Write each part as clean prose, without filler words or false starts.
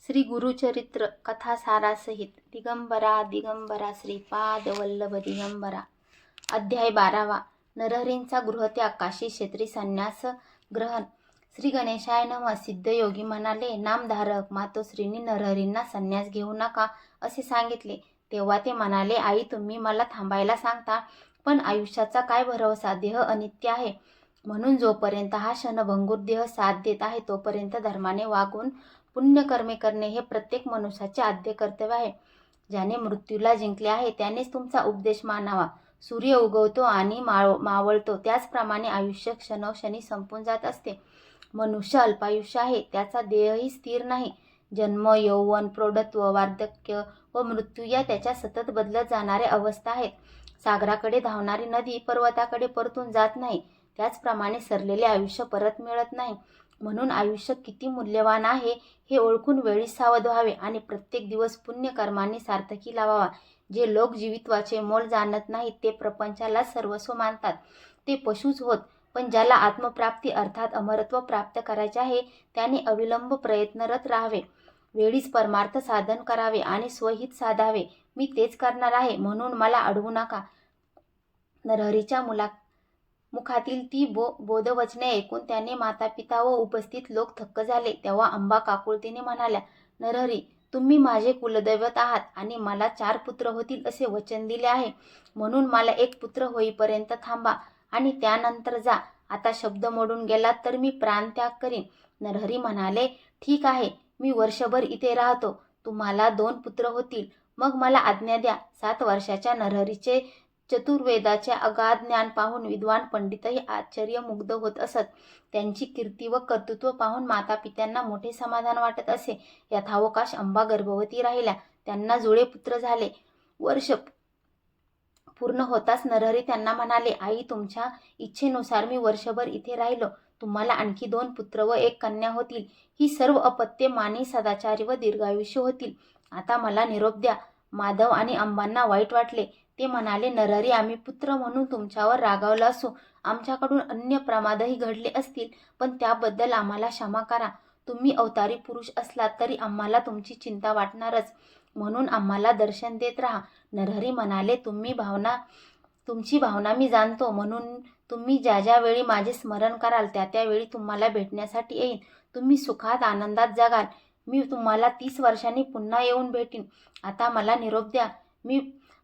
श्री गुरुचरित्र कथासारासहित दिगंबरा दिगंबरा श्रीपाद वल्लभ दिगंबरा. अध्याय 12वा. नरहरींचा गृहत्याग, काशी क्षेत्री संन्यास ग्रहण. श्री गणेशाय नमः. सिद्धयोगी म्हणाले, नामधारक मातोश्रींनी नरहरींना संन्यास घेऊ नका असे सांगितले. तेव्हा ते म्हणाले, आई तुम्ही मला थांबायला सांगता, पण आयुष्याचा काय भरवसा, देह अनित्य आहे. म्हणून जोपर्यंत हा क्षणभंगूर देह साथ देत आहे तोपर्यंत धर्माने वागून पुण्यकर्मे करणे हे प्रत्येक मनुष्याचे आद्य कर्तव्य आहे. ज्याने मृत्यूला जिंकले आहे त्यानेच तुमचा उपदेश मानावा. सूर्य उगवतो आणि मावळतो, त्याचप्रमाणे आयुष्य क्षणोक्षणी संपून जात असते. मनुष्य अल्पायुष्य आहे, त्याचा देहही स्थिर नाही. जन्म, यौवन, प्रौढत्व, वार्धक्य व मृत्यू या त्याच्या सतत बदलत जाणाऱ्या अवस्था आहेत. सागराकडे धावणारी नदी पर्वताकडे परतून जात नाही, त्याचप्रमाणे सरलेले आयुष्य परत मिळत नाही. म्हणून आयुष्य किती मूल्यवान आहे हे ओळखून वेळी सावध व्हावे आणि प्रत्येक दिवस पुण्यकर्मांनी सार्थकी लावावा. जे लोक जीवित्वाचे मोल जाणत नाहीत ते प्रपंचाला सर्वस्व मानतात. ते पशुच होत. पण ज्याला आत्मप्राप्ती अर्थात अमरत्व प्राप्त करायचे आहे त्याने अविलंब प्रयत्नरत राहावे, वेळीच परमार्थ साधन करावे आणि स्वहित साधावे. मी तेच करणार आहे, म्हणून मला अडवू नका. नरहरीच्या मुखातील ती बोधवचने ऐकून त्याने मातापिता व उपस्थित लोक थक्क झाले. तेव्हा अंबा काकुळतीने म्हणाल्या, नरहरी तुम्ही माझे कुलदैवत आहात आणि मला 4 पुत्र होतील असे वचन दिले आहे. म्हणून मला 1 पुत्र होईपर्यंत थांबा आणि त्यानंतर जा. आता शब्द मोडून गेलात तर मी प्राणत्याग करीन. नरहरी म्हणाले, ठीक आहे, मी वर्षभर इथे राहतो. तुम्हाला 2 पुत्र होतील, मग मला आज्ञा द्या. 7 वर्षाच्या नरहरीचे चतुर्वेदाचे अगाध ज्ञान पाहून विद्वान पंडितही आश्चर्यमुग्ध होत असत. त्यांची कीर्ती व कर्तृत्व पाहून मातापित्यांना मोठे समाधान वाटत असे. यथावकाश अंबा गर्भवती राहिल्या. त्यांना जुळे पुत्र झाले. वर्ष पूर्ण होताच नरहरी त्यांना म्हणाले, आई तुमच्या इच्छेनुसार मी वर्षभर इथे राहिलो. तुम्हाला आणखी 2 पुत्र व 1 कन्या होतील. ही सर्व अपत्ये मानी, सदाचारी व दीर्घायुष्य होतील. आता मला निरोप द्या. माधव आणि अंबांना वाईट वाटले. ते म्हणाले, नरहरी आम्ही पुत्र म्हणून तुमच्यावर रागावलो असू. आमच्याकडून अन्य प्रमादही घडले असतील, पण त्याबद्दल आम्हाला क्षमा करा. तुम्ही अवतारी पुरुष असलात तरी आम्हाला तुमची चिंता वाटणारच, म्हणून आम्हाला दर्शन देत राहा. नरहरी म्हणाले, तुमची भावना मी जाणतो, म्हणून तुम्ही ज्या ज्या वेळी माझे स्मरण कराल त्या त्यावेळी तुम्हाला भेटण्यासाठी येईन. तुम्ही सुखात आनंदात जगाल. मी तुम्हाला 30 वर्षांनी पुन्हा येऊन भेटीन. आता मला निरोप द्या. मी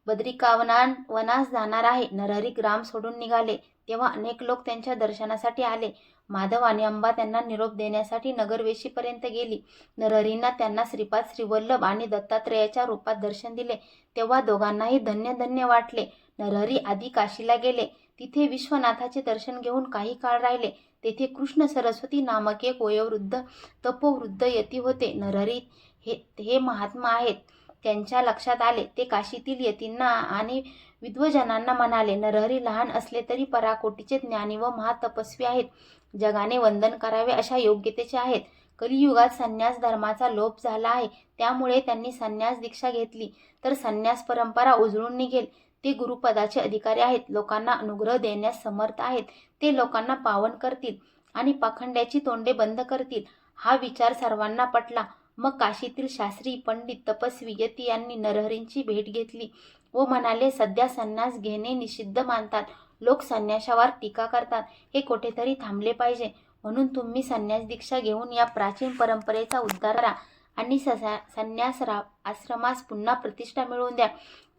बद्रिकावनास जाणार आहे. नरहरी ग्राम सोडून निघाले तेव्हा अनेक लोक त्यांच्या दर्शनासाठी आले. माधव आणि अंबा त्यांना निरोप देण्यासाठी नगरवेशीपर्यंत गेली. नरहरींना त्यांना श्रीपाद श्रीवल्लभ आणि दत्तात्रेयाच्या रूपात दर्शन दिले तेव्हा दोघांनाही धन्य धन्य वाटले. नरहरी आधी काशीला गेले. तिथे विश्वनाथाचे दर्शन घेऊन काही काळ राहिले. तेथे कृष्ण सरस्वती नामक एक वयोवृद्ध तपोवृद्ध यती होते. नरहरी हे महात्मा आहेत. त्यांच्या लक्षात आले. ते काशीतील यतींना आणि विद्वजनांना म्हणाले, नरहरी लहान असले तरी पराकोटीचे ज्ञानी व महातपस्वी आहेत. जगाने वंदन करावे अशा योग्यतेचे आहेत. कलियुगात संन्यास धर्माचा लोप झाला आहे, त्यामुळे त्यांनी संन्यास दीक्षा घेतली तर संन्यास परंपरा उजळून निघेल. ते गुरुपदाचे अधिकारी आहेत. लोकांना अनुग्रह देण्यास समर्थ आहेत. ते लोकांना पावन करतील आणि पाखंड्याची तोंडे बंद करतील. हा विचार सर्वांना पटला. मग काशीतील शास्त्री, पंडित, तपस्वी यती यांनी नरहरींची भेट घेतली व म्हणाले, सध्या संन्यास घेणे निषिद्ध मानतात. लोक संन्यासावर टीका करतात. हे कुठेतरी थांबले पाहिजे. म्हणून तुम्ही संन्यास दीक्षा घेऊन या प्राचीन परंपरेचा उद्धार करा आणि संन्यास आश्रमास पुन्हा प्रतिष्ठा मिळवून द्या.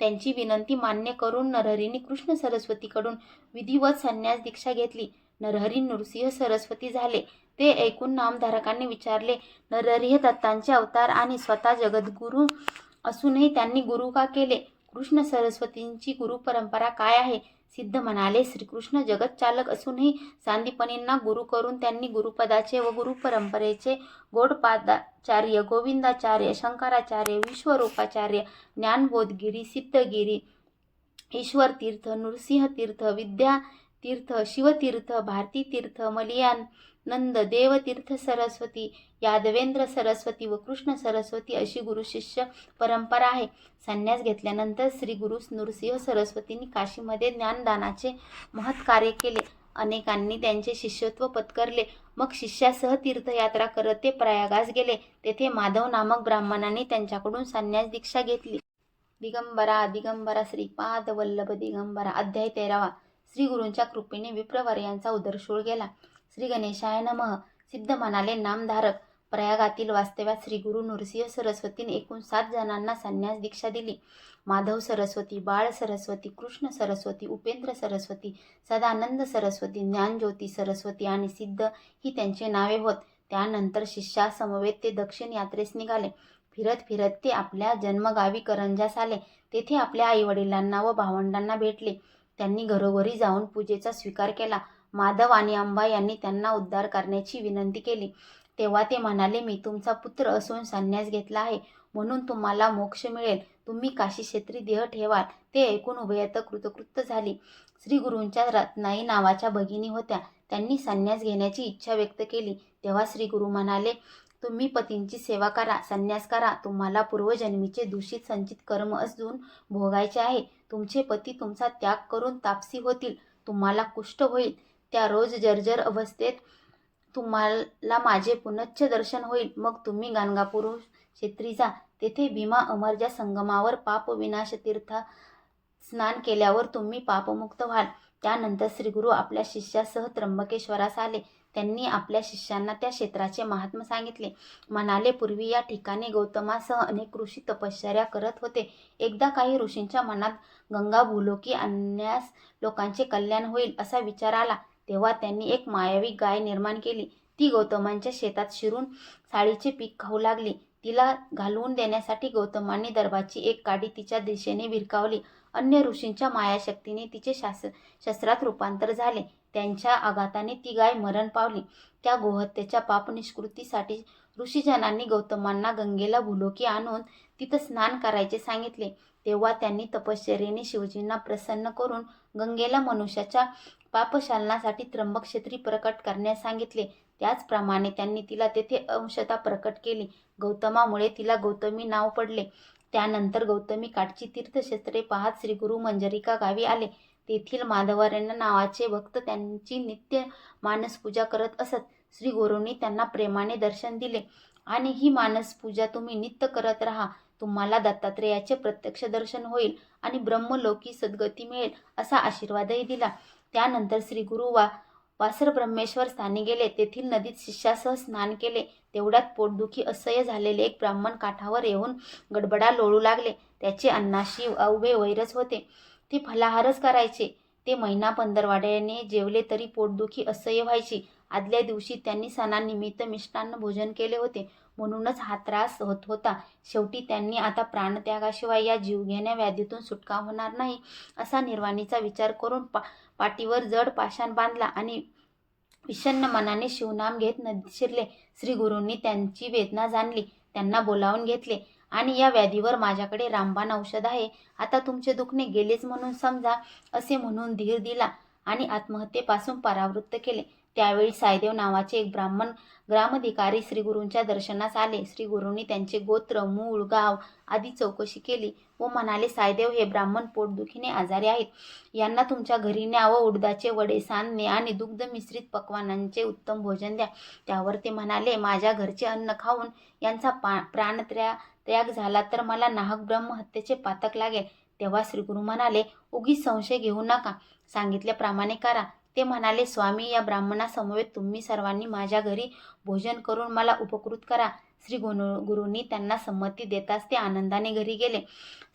त्यांची विनंती मान्य करून नरहरींनी कृष्ण सरस्वतीकडून विधिवत संन्यास दीक्षा घेतली. नरहरी नृसिंह सरस्वती झाले. ते ऐकून नामधारकांनी विचारले, नरहरी हे दत्तांचे अवतार आणि स्वतः जगद्गुरू असूनही त्यांनी गुरु का केले? कृष्ण सरस्वतींची गुरु परंपरा काय आहे? सिद्ध म्हणाले, श्रीकृष्ण जगतचालक असूनही सांदीपनींना गुरु करून त्यांनी गुरुपदाचे व गुरु परंपरेचे गौडपादाचार्य, गोविंदाचार्य, शंकराचार्य, विश्वरूपाचार्य, ज्ञानबोधगिरी, सिद्धगिरी, ईश्वर तीर्थ, नृसिंह तीर्थ, विद्या तीर्थ, शिवतीर्थ, भारती तीर्थ, मलियानंद, देवतीर्थ सरस्वती, यादवेंद्र सरस्वती व कृष्ण सरस्वती अशी गुरुशिष्य परंपरा आहे. संन्यास घेतल्यानंतर श्री गुरु नृसिंह सरस्वतींनी काशीमध्ये ज्ञानदानाचे महत् कार्य केले. अनेकांनी त्यांचे शिष्यत्व पत्करले. मग शिष्यासह तीर्थयात्रा करत ते प्रयागास गेले. तेथे माधव नामक ब्राह्मणाने त्यांच्याकडून संन्यास दीक्षा घेतली. दिगंबरा दिगंबरा श्रीपाद वल्लभ दिगंबरा. अध्याय 13वा. श्री गुरूंच्या कृपेने विप्रवर्यांचा उदरशूळ गेला. श्री गणेशाय नमः. सिद्ध म्हणाले, नामधारक. प्रयागातील वास्तव्यात श्री गुरु नृसिंह सरस्वतीने एकूण 7 जणांना संन्यास दीक्षा दिली. माधव सरस्वती, बाळ सरस्वती, कृष्ण सरस्वती, उपेंद्र सरस्वती, सदानंद सरस्वती, ज्ञानज्योती सरस्वती आणि सिद्ध ही त्यांची नावे होत. त्यानंतर शिष्यासमवेत ते दक्षिण यात्रेस निघाले. फिरत फिरत ते आपल्या जन्मगावी करंजास आले. तेथे आपल्या आईवडिलांना व भावंडांना भेटले. त्यांनी घरोघरी जाऊन पूजेचा स्वीकार केला. माधव आणि अंबा यांनी त्यांना उद्धार करण्याची विनंती केली. तेव्हा ते म्हणाले, मी तुमचा पुत्र असून संन्यास घेतला आहे, म्हणून तुम्हाला मोक्ष मिळेल. तुम्ही काशी क्षेत्री देह ठेवाल. ते ऐकून उभयत कृतकृत्य झाली. श्री गुरूंच्या रत्नाई नावाच्या भगिनी होत्या. त्यांनी संन्यास घेण्याची इच्छा व्यक्त केली. तेव्हा श्री गुरु म्हणाले, तुम्ही पतींची सेवा करा, संन्यास करा. तुम्हाला पूर्वजन्मीचे दूषित संचित कर्म अजून भोगायचे आहे. तुमचे पती तुमचा त्याग करून तापसी होतील. तुम्हाला कुष्ठ होईल. त्या रोज जर्जर अवस्थेत तुम्हाला माझे पुनश्च दर्शन होईल. मग तुम्ही गाणगापूर क्षेत्री जा. तेथे भीमा अमरच्या संगमावर पाप विनाश तीर्थ स्नान केल्यावर तुम्ही पापमुक्त व्हाल. त्यानंतर श्रीगुरु आपल्या शिष्यासह त्र्यंबकेश्वरास आले. त्यांनी आपल्या शिष्यांना त्या क्षेत्राचे महात्म्य सांगितले. म्हणाले, पूर्वी या ठिकाणी गौतमासह अनेक ऋषी तपश्चर्या करत होते. एकदा काही ऋषींच्या मनात गंगा भूलोकी आणण्यास लोकांचे कल्याण होईल असा विचार आला. तेव्हा त्यांनी एक मायावी गाय निर्माण केली. ती गौतमांच्या शेतात शिरून साळीचे पीक खाऊ लागली. तिला घालवून देण्यासाठी गौतमांनी दर्भाची एक काडी तिच्या दिशेने भिरकावली. अन्य ऋषींच्या मायाशक्तीने तिचे शस्त्रात रूपांतर झाले. त्यांच्या आघाताने ती गाय मरण पावली. त्या गोहत्येच्या पापनिष्कृतीसाठी ऋषीजनांनी गौतमांना गंगेला भूलोकी आणून तिथं स्नान करायचे सांगितले. तेव्हा त्यांनी तपश्चर्येने शिवजींना प्रसन्न करून गंगेला मनुष्याच्या पापशालनासाठी त्र्यंबकक्षेत्री प्रकट करण्यास सांगितले. त्याचप्रमाणे त्यांनी तिला तेथे अंशतः प्रकट केली. गौतमामुळे तिला गौतमी नाव पडले. त्यानंतर गौतमी काठची तीर्थक्षेत्रे पाहत श्रीगुरु मंजरिका गावी आले. तेथील माधवारण्य नावाचे भक्त त्यांची नित्य मानसपूजा करत असत. श्री गुरूंनी त्यांना प्रेमाने दर्शन दिले आणि ही मानसपूजा तुम्ही नित्य करत राहा. तुम्हाला दत्तात्रेयाचे प्रत्यक्ष दर्शन होईल आणि ब्रह्मलोकी सद्गती मिळेल असा आशीर्वादही दिला. त्यानंतर श्री गुरु वासर ब्रह्मेश्वर स्थानी गेले. तेथील नदीत शिष्यासह स्नान केले. तेवढ्यात पोटदुखी असह्य झालेले एक ब्राह्मण काठावर येऊन गडबडा लोळू लागले. त्याचे अन्नाशी अवघे वैरच होते. ते फलाहारच करायचे. ते महिना पंधरवाड्याने जेवले तरी पोटदुखी असह्य व्हायची. आदल्या दिवशी त्यांनी सणानिमित्त मिष्टान्न भोजन केले होते, म्हणूनच हा त्रास होत होता. शेवटी त्यांनी आता प्राणत्यागाशिवाय या जीवघेण्या व्याधीतून सुटका होणार नाही असा निर्वाणीचा विचार करून पाठीवर जड पाषाण बांधला आणि विषण्ण मनाने शिवनाम घेत नदीत शिरले. श्री गुरूंनी त्यांची वेदना जाणली. त्यांना बोलावून घेतले आणि या व्याधीवर माझ्याकडे रामबाण औषध आहे. आता तुमचे दुखणे गेलेच म्हणून समजा असे म्हणून धीर दिला आणि आत्महत्येपासून परावृत्त केले. त्यावेळी सायदेव नावाचे एक ब्राह्मण ग्रामधिकारी श्रीगुरूंच्या दर्शनास आले. श्रीगुरूंनी त्यांचे गोत्र, मूळ, गाव आदी चौकशी केली व म्हणाले, सायदेव हे ब्राह्मण पोटदुखीने आजारी आहेत. यांना तुमच्या घरी न्या व उडदाचे वडे, सांदणे आणि दुग्ध मिश्रित पक्वानांचे उत्तम भोजन द्या. त्यावर ते म्हणाले, माझ्या घरचे अन्न खाऊन यांचा प्राणत्याग झाला तर मला नाहक ब्रह्महत्येचे पातक लागेल. तेव्हा श्रीगुरू म्हणाले, उगीच संशय घेऊ नका, सांगितल्याप्रमाणे करा. ते म्हणाले, स्वामी, या ब्राह्मणासमवेत तुम्ही सर्वांनी माझ्या घरी भोजन करून मला उपकृत करा. श्री गुरूंनी त्यांना संमती देताच ते आनंदाने घरी गेले.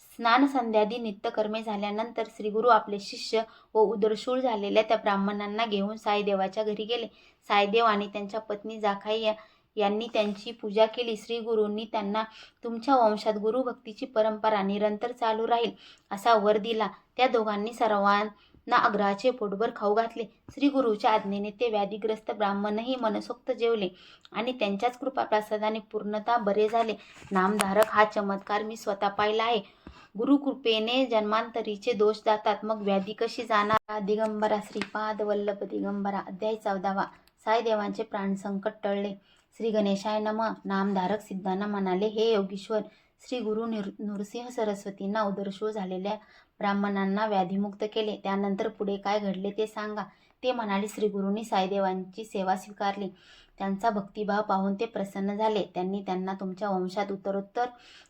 स्नान संध्यादी नित्यकर्मे झाल्यानंतर श्रीगुरू आपले शिष्य व उदरशूळ झालेल्या त्या ब्राह्मणांना घेऊन साईदेवाच्या घरी गेले. साईदेव आणि त्यांच्या पत्नी जाखाई यांनी त्यांची पूजा केली. श्री गुरूंनी त्यांना तुमच्या वंशात गुरुभक्तीची परंपरा निरंतर चालू राहील असा वर दिला. त्या दोघांनी सर्वांना आग्रहाचे पोटभर खाऊ घातले. श्री गुरूच्या आज्ञेने ते व्याधीग्रस्त ब्राह्मणही मनसोक्त जेवले आणि त्यांच्याच कृपाप्रसादाने पूर्णतः बरे झाले. नामधारक, हा चमत्कार मी स्वतः पाहिला आहे. गुरुकृपेने जन्मांतरीचे दोष जातात, मग व्याधी कशी जाणार. दिगंबरा श्रीपाद वल्लभ दिगंबरा. अध्याय 14वा. साईदेवांचे प्राणसंकट टळले. श्री गणेशाय नमः. नामधारक सिद्धांना म्हणाले, हे योगीश्वर, श्री गुरु नृसिंह सरस्वतींना उदरशूळ झालेल्या ब्राह्मणांना व्याधीमुक्त केले. त्यानंतर पुढे काय घडले ते सांगा. ते म्हणाले, श्रीगुरूंनी साईदेवांची सेवा स्वीकारली. त्यांचा भक्तिभाव पाहून ते प्रसन्न झाले. त्यांनी त्यांना तुमच्या वंशात उत्तरोत्तर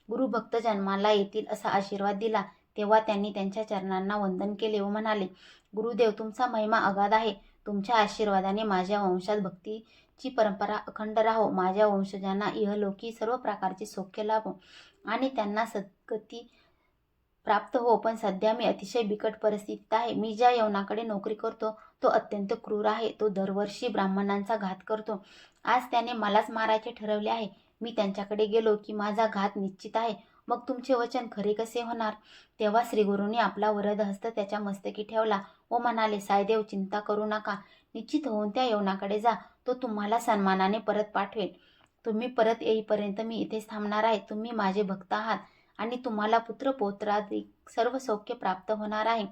गुरुभक्त जन्माला येतील असा आशीर्वाद दिला. तेव्हा त्यांनी त्यांच्या चरणांना वंदन केले व म्हणाले, गुरुदेव, तुमचा महिमा अगाध आहे. तुमच्या आशीर्वादाने माझ्या वंशात भक्तीची परंपरा अखंड राहो. माझ्या वंशजांना इहलोकी सर्व प्रकारचे सौख्य लाभो आणि त्यांना सद्गती प्राप्त हो. पण सध्या मी अतिशय बिकट परिस्थितीत आहे. मी ज्या यवनाकडे नोकरी करतो तो अत्यंत क्रूर आहे. तो दरवर्षी ब्राह्मणांचा घात करतो. आज त्याने मलाच मारायचे ठरवले आहे. मी त्यांच्याकडे गेलो की माझा घात निश्चित आहे. मग तुमचे वचन खरे कसे होणार? तेव्हा श्रीगुरूंनी आपला वरद हस्त त्याच्या मस्तकी ठेवला व म्हणाले, साईदेव, चिंता करू नका. निश्चित होऊन त्या यवनाकडे जा. तो तुम्हाला सन्मानाने परत पाठवेल. तुम्ही परत येईपर्यंत मी इथेच थांबणार आहे. तुम्ही माझे भक्त आहात आणि तुम्हाला पुत्र पौत्रादी सर्व सौख्य प्राप्त होणार आहे.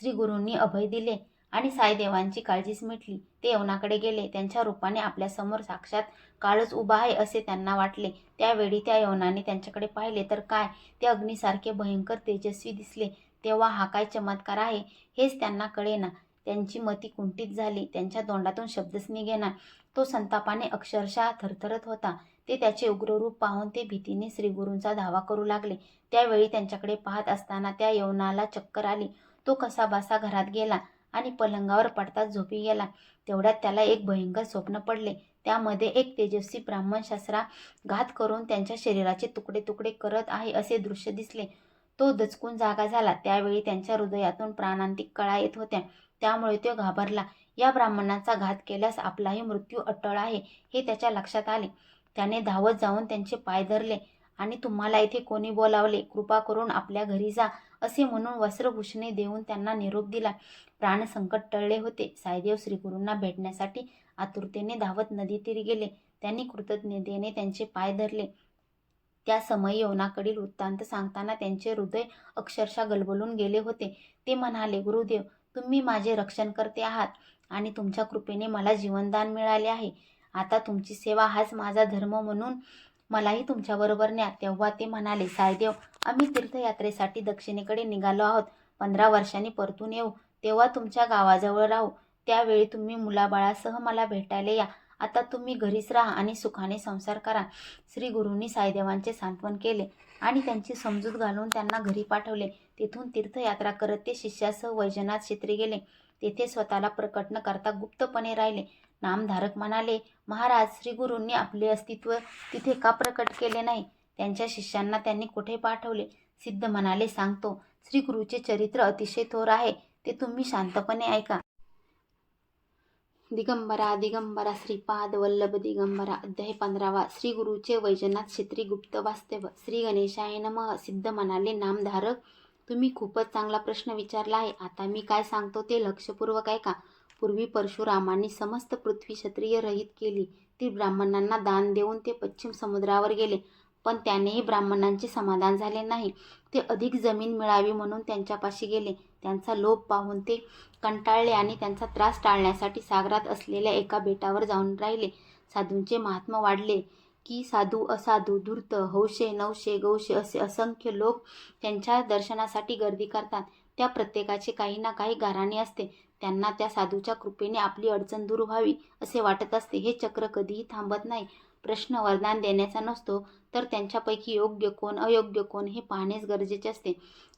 श्री गुरूंनी अभय दिले आणि साईदेवांची काळजीच मिटली. ते यवनाकडे गेले. त्यांच्या रूपाने आपल्यासमोर साक्षात काळच उभा आहे असे त्यांना वाटले. त्यावेळी त्या यवनाने त्यांच्याकडे पाहिले तर काय, ते अग्नीसारखे भयंकर तेजस्वी दिसले. तेव्हा हा काय चमत्कार आहे हेच त्यांना कळेना. त्यांची मती कुंठित झाली. त्यांच्या तोंडातून शब्दच निघेना. तो संतापाने अक्षरशः थरथरत होता. ते त्याचे उग्ररूप पाहून ते भीतीने श्रीगुरूंचा धावा करू लागले. त्यावेळी त्यांच्याकडे पाहत असताना त्या यवनाला चक्कर आली. तो कसाबसा घरात गेला आणि पलंगावर पडताच झोपी गेला. तेवढ्यात त्याला एक भयंकर स्वप्न पडले. त्यामध्ये एक तेजस्वी ब्राह्मण शस्त्राघात करून त्यांच्या शरीराचे तुकडे तुकडे करत आहे असे दृश्य दिसले. तो दचकून जागा झाला. त्यावेळी त्यांच्या हृदयातून प्राणांतिक कळा येत होत्या. त्यामुळे तो घाबरला. या ब्राह्मणाचा घात केल्यास आपलाही मृत्यू अटळ आहे हे त्याच्या लक्षात आले. त्याने धावत जाऊन त्यांचे पाय धरले आणि तुम्हाला इथे कोणी बोलावले, कृपा करून आपल्या घरी जा असे म्हणून वस्त्रभूषणे देऊन त्यांना निरोप दिला. प्राणसंकट टळले होते. साईदेव श्रीगुरूंना भेटण्यासाठी आतुरतेने धावत नदीतीरी गेले. त्यांनी कृतज्ञतेने त्यांचे पाय धरले. त्या समयी यवनाकडील वृत्तांत सांगताना त्यांचे हृदय अक्षरशः गलबलून गेले होते. ते म्हणाले, गुरुदेव, तुम्ही माझे रक्षण करते आहात आणि तुमच्या कृपेने मला जीवनदान मिळाले आहे. आता तुमची सेवा हाच माझा धर्म म्हणून मलाही तुमच्याबरोबर न्या. तेव्हा ते म्हणाले, साईदेव, आम्ही तीर्थयात्रेसाठी दक्षिणेकडे निघालो आहोत. 15 वर्षांनी परतून येऊ. तेव्हा तुमच्या गावाजवळ राहू. त्यावेळी तुम्ही मुलाबाळासह मला भेटायला या. आता तुम्ही घरीच राहा आणि सुखाने संसार करा. श्री गुरूंनी साईदेवांचे सांत्वन केले आणि त्यांची समजूत घालून त्यांना घरी पाठवले. तेथून तीर्थयात्रा करत ते शिष्यासह वैजनाथ क्षेत्री गेले. तेथे स्वतःला प्रकट न करता गुप्तपणे राहिले. नामधारक म्हणाले, महाराज, श्री गुरूंनी आपले अस्तित्व तिथे का प्रकट केले नाही? त्यांच्या शिष्यांना त्यांनी कुठे पाठवले? सिद्ध म्हणाले, सांगतो. श्री गुरूचे चरित्र अतिशय थोर आहे. ते तुम्ही शांतपणे ऐका. दिगंबरा दिगंबरा श्रीपाद वल्लभ दिगंबरा. अध्याय 15. श्री गुरूचे वैजनाथ क्षेत्री गुप्त वास्तव्य. श्री गणेशाय नमः. सिद्ध म्हणाले, नामधारक, तुम्ही खूपच चांगला प्रश्न विचारला आहे. आता मी काय सांगतो ते लक्षपूर्वक ऐका. पूर्वी परशुरामांनी समस्त पृथ्वी क्षत्रिय रहित केली. ती ब्राह्मणांना दान देऊन ते पश्चिम समुद्रावर गेले. पण त्यानेही ब्राह्मणांचे समाधान झाले नाही. ते अधिक जमीन मिळावी म्हणून त्यांच्यापाशी गेले. त्यांचा लोभ पाहून ते कंटाळले आणि त्यांचा त्रास टाळण्यासाठी सागरात असलेल्या एका बेटावर जाऊन राहिले. साधूंचे महात्म्य वाढले की साधू, असाधू, धूर्त, हौशे, नवशे, गौशे असे असंख्य लोक त्यांच्या दर्शनासाठी गर्दी करतात. त्या प्रत्येकाचे काही ना काही गाऱ्हाणे असते. त्यांना त्या साधूच्या कृपेने आपली अडचण दूर व्हावी असे वाटत असते. हे चक्र कधीही थांबत नाही. प्रश्न वरदान देण्याचा नसतो, तर त्यांच्यापैकी योग्य कोण अयोग्य कोण हे पाहणेच गरजेचे असते.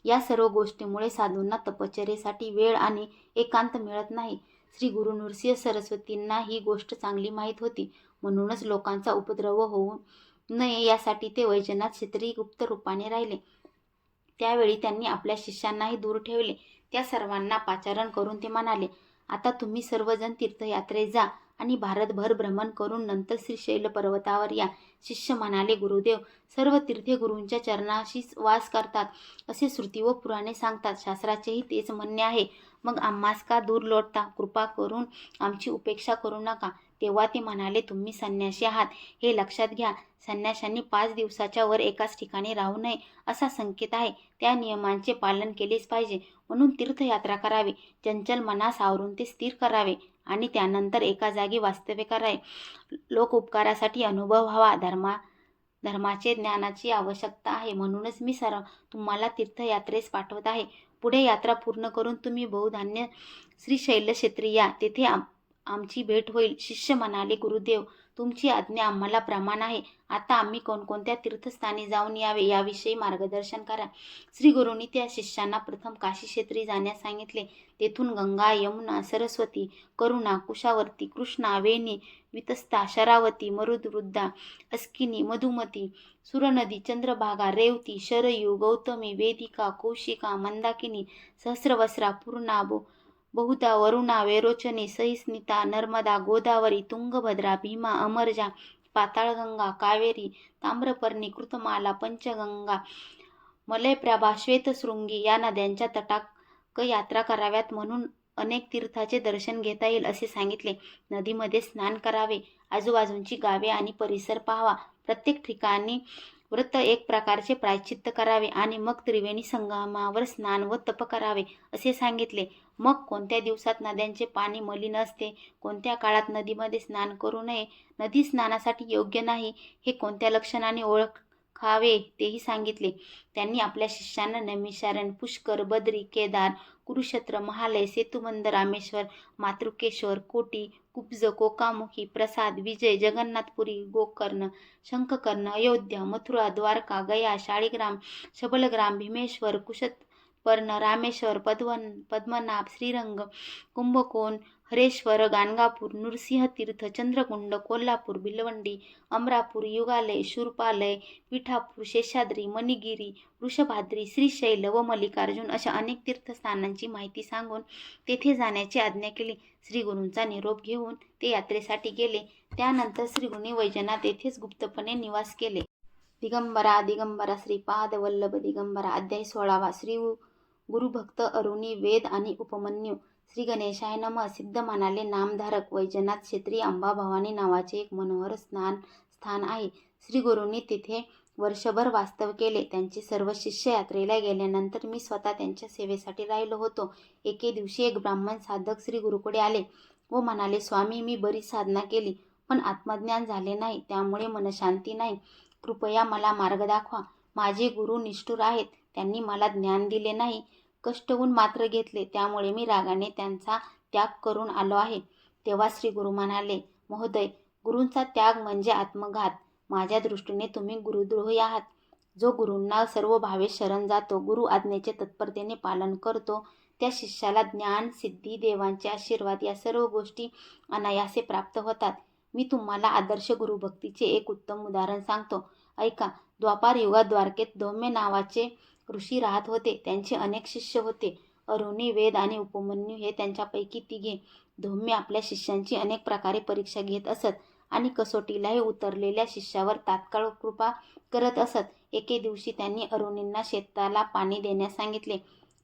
या सर्व गोष्टीमुळे साधूंना तपश्चर्येसाठी वेळ आणि एकांत मिळत नाही. श्री गुरु नृसिंह सरस्वतींना ही गोष्ट चांगली माहीत होती. म्हणूनच लोकांचा उपद्रव होऊ नये यासाठी ते वैजनाथ क्षेत्री गुप्त रूपाने राहिले. त्यावेळी त्यांनी आपल्या शिष्यांनाही दूर ठेवले. त्या सर्वांना पाचारण करून ते म्हणाले, आता तुम्ही सर्वजण तीर्थयात्रेत जा आणि भारतभर भ्रमण करून नंतर श्रीशैल पर्वतावर या. शिष्य म्हणाले, गुरुदेव, सर्व तीर्थे गुरूंच्या चरणाशीच वास करतात असे श्रुती व पुराणे सांगतात. शास्त्राचेही तेच म्हणणे आहे. मग आम्हास का दूर लोटता? कृपा करून आमची उपेक्षा करू नका. तेव्हा ते म्हणाले, तुम्ही संन्यासी आहात हे लक्षात घ्या. संन्याशांनी 5 दिवसाच्या वर एकाच ठिकाणी राहू नये असा संकेत आहे. त्या नियमांचे पालन केलेच पाहिजे. म्हणून तीर्थयात्रा करावी. चंचल मनास आवरून ते स्थिर करावे आणि त्यानंतर एका जागी वास्तव्य करावे. लोक उपकारासाठी अनुभव व्हावा. धर्माचे ज्ञानाची आवश्यकता आहे. म्हणूनच मी तुम्हाला तीर्थयात्रेस पाठवत आहे. पुढे यात्रा पूर्ण करून तुम्ही बहुधान्य श्रीशैल क्षेत्री या, तेथे आमची भेट होईल. शिष्य म्हणाले, गुरुदेव, तुमची आज्ञा आम्हाला प्रमाण आहे. आता आम्ही कोणकोणत्या तीर्थस्थानी जाऊन यावे याविषयी मार्गदर्शन करा. श्री गुरूंनी त्या शिष्यांना प्रथम काशी क्षेत्री जाण्यास सांगितले. तेथून गंगा, यमुना, सरस्वती, करुणा, कुशावर्ती, कृष्णा, वेणी, वितस्ता, शरावती, मरुद्रुद्धा, अस्किनी, मधुमती, सुरनदी, चंद्रभागा, रेवती, शरयू, गौतमी, वेदिका, कौशिका, मंदाकिनी, सहस्रवस्त्रा, पूर्णा, बहुधा, वरुणा, वेरोचनी, सहिष्णुता, नर्मदा, गोदावरी, तुंगभद्रा, भीमा, अमरजा, पाताळगंगा, कावेरी, ताम्रपर्णी, कृतमाला, पंचगंगा, मलयप्रभा, श्वेतशृंगी या नद्यांच्या तटाक यात्रा कराव्यात. म्हणून अनेक तीर्थाचे दर्शन घेता येईल असे सांगितले. नदीमध्ये स्नान करावे, आजूबाजूंची गावे आणि परिसर पाहावा, प्रत्येक ठिकाणी व्रत एक प्रकारचे प्रायश्चित्त करावे आणि मग त्रिवेणी संगमावर स्नान व तप करावे असे सांगितले. मग कोणत्या दिवसात नद्यांचे पाणी मलिन असते, कोणत्या काळात नदीमध्ये स्नान करू नये, नदी स्नानासाठी योग्य नाही हे कोणत्या लक्षणाने ओळखावे तेही सांगितले. त्यांनी आपल्या शिष्यांना नैमिषारण्य, पुष्कर, बद्री, केदार, कुरुक्षेत्र, महालय, सेतुबंध, रामेश्वर, मातृकेश्वर, कोटी, कुब्ज, कोकामुखी, प्रसाद, विजय, जगन्नाथपुरी, गोकर्ण, शंखकर्ण, अयोध्या, मथुरा, द्वारका, गया, शाळीग्राम, शबलग्राम, भीमेश्वर, कुशतपर्ण, रामेश्वर, पद्मनाभ, श्रीरंग, कुंभकोण, हरेश्वर, गाणगापूर, नृसिंहतीर्थ, चंद्रकुंड, कोल्हापूर, भिलवंडी, अमरापूर, युगालय, शूरपालय, विठापूर, शेषाद्री, मणिगिरी, वृषभाद्री, श्रीशैल व मल्लिकार्जुन अशा अनेक तीर्थस्थानांची माहिती सांगून तेथे जाण्याची आज्ञा केली. श्रीगुरूंचा निरोप घेऊन ते यात्रेसाठी गेले. त्यानंतर श्रीगुरूंनी वैजनाथ येथेच गुप्तपणे निवास केले. दिगंबरा दिगंबरा श्रीपाद वल्लभ दिगंबरा. अध्याय 16वा. श्री गुरुभक्त अरुणी, वेद आणि उपमन्यू. श्री गणेशाय नमः. सिद्ध म्हणाले, नामधारक वैजनाथ क्षेत्री अंबा भवानी नावाचे एक मनोहर स्थान आहे. श्री गुरूंनी तिथे वर्षभर वास्तव केले. त्यांचे सर्व शिष्य यात्रेला गेल्यानंतर मी स्वतः त्यांच्या सेवेसाठी राहिलो होतो. एके दिवशी एक ब्राह्मण साधक श्री गुरुकडे आले व म्हणाले, स्वामी, मी बरीच साधना केली पण आत्मज्ञान झाले नाही, त्यामुळे मनशांती नाही. कृपया मला मार्ग दाखवा. माझे गुरु निष्ठुर आहेत, त्यांनी मला ज्ञान दिले नाही, कष्टवून मात्र घेतले, त्यामुळे मी रागाने त्यांचा त्याग करून आलो आहे. तेव्हा श्री गुरु म्हणाले, महोदय, गुरूंचा त्याग म्हणजे आत्मघात. माझ्या दृष्टीने तुम्ही गुरुद्रोही आहात. जो गुरूंना सर्व भावे शरण जातो, गुरु आज्ञेचे तत्परतेने पालन करतो, त्या शिष्याला ज्ञान, सिद्धी, देवांचे आशीर्वाद या सर्व गोष्टी अनायासे प्राप्त होतात. मी तुम्हाला आदर्श गुरुभक्तीचे एक उत्तम उदाहरण सांगतो, ऐका. द्वापार युगात द्वारकेत धौम्य नावाचे ऋषी राहत होते. त्यांचे अनेक शिष्य होते. अरुणी, वेद आणि उपमन्यू हे त्यांच्यापैकी तिघे. धौम्य आपल्या शिष्यांची अनेक प्रकारे परीक्षा घेत असत आणि कसोटीलाही उतरलेल्या शिष्यावर तात्काळ कृपा करत असत. एके दिवशी त्यांनी अरुणींना शेताला पाणी देण्यास सांगितले.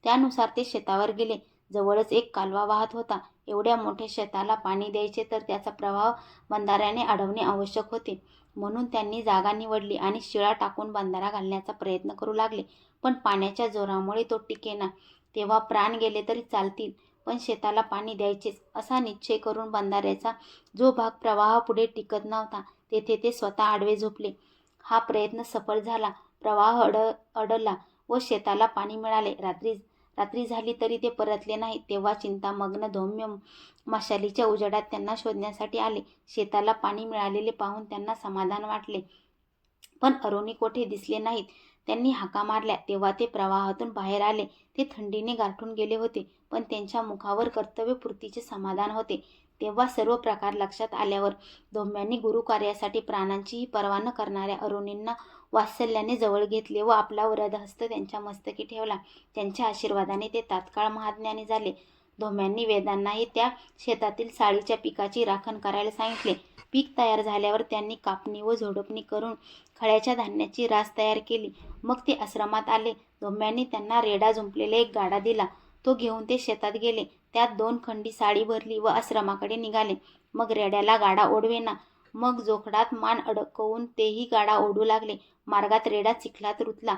त्यानुसार ते शेतावर गेले. जवळच एक कालवा वाहत होता. एवढ्या मोठ्या शेताला पाणी द्यायचे तर त्याचा प्रवाह बंधाऱ्याने अडवणे आवश्यक होते. म्हणून त्यांनी जागा निवडली आणि शिळा टाकून बंधारा घालण्याचा प्रयत्न करू लागले. पण पाण्याच्या जोरामुळे तो टिकेना. तेव्हा प्राण गेले तरी चालतील, पण शेताला पाणी द्यायचेच असा निश्चय करून बंधाऱ्याचा जो भाग प्रवाहापुढे टिकत नव्हता तेथे ते स्वतः आडवे झोपले. हा प्रयत्न सफल झाला. प्रवाह अडला व शेताला पाणी मिळाले. रात्री झाली तरी ते परतले नाही. तेव्हा चिंतामग्न धौम्य मशालीच्या उजेडात त्यांना शोधण्यासाठी आले. शेताला पाणी मिळालेले पाहून त्यांना समाधान वाटले, पण अरुणी कोठे दिसले नाहीत. त्यांनी हाका मारल्या तेव्हा ते प्रवाहातून बाहेर आले. ते थंडीने गारठून गेले होते, पण त्यांच्या मुखावर कर्तव्यपूर्तीचे समाधान होते. तेव्हा सर्व प्रकार लक्षात आल्यावर धौम्यांनी गुरुकार्यासाठी प्राणांचीही पर्वा न करणाऱ्या अरुणींना वात्सल्याने जवळ घेतले व आपला वरदहस्त त्यांच्या मस्तकी ठेवला. त्यांच्या आशीर्वादाने ते तात्काळ महाज्ञानी झाले. धौम्यांनी वेदांनाही त्या शेतातील साळीच्या पिकाची राखण करायला सांगितले. पीक तयार झाल्यावर त्यांनी कापणी व झोडपणी करून खळ्याच्या धान्याची रास तयार केली. मग ते आश्रमात आले. धौम्यांनी त्यांना रेडा जुंपलेला एक गाडा दिला. तो घेऊन ते शेतात गेले. त्यात 2 खंडी साळी भरली व आश्रमाकडे निघाले. मग रेड्याला गाडा ओढवेना. मग जोखडात मान अडकवून तेही गाडा ओढू लागले. मार्गात रेडा चिखलात रुतला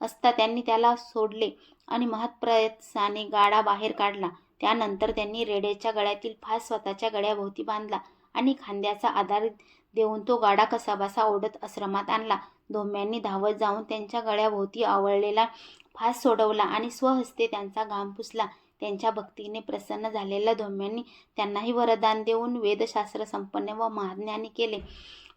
असता त्यांनी त्याला सोडले आणि महत्प्रयत्नाने गाडा बाहेर काढला. त्यानंतर त्यांनी रेड्याच्या गळ्यातील फास स्वतःच्या गळ्याभोवती बांधला आणि खांद्याचा आधार देऊन तो गाडा कसाबसा ओढत आश्रमात आणला. धौम्यांनी धावत जाऊन त्यांच्या गळ्याभोवती आवळलेला फास सोडवला आणि स्वहस्ते त्यांचा घाम पुसला. त्यांच्या भक्तीने प्रसन्न झालेल्या धोम्यांनी त्यांनाही वरदान देऊन वेदशास्त्र संपन्न व महाज्ञानी केले.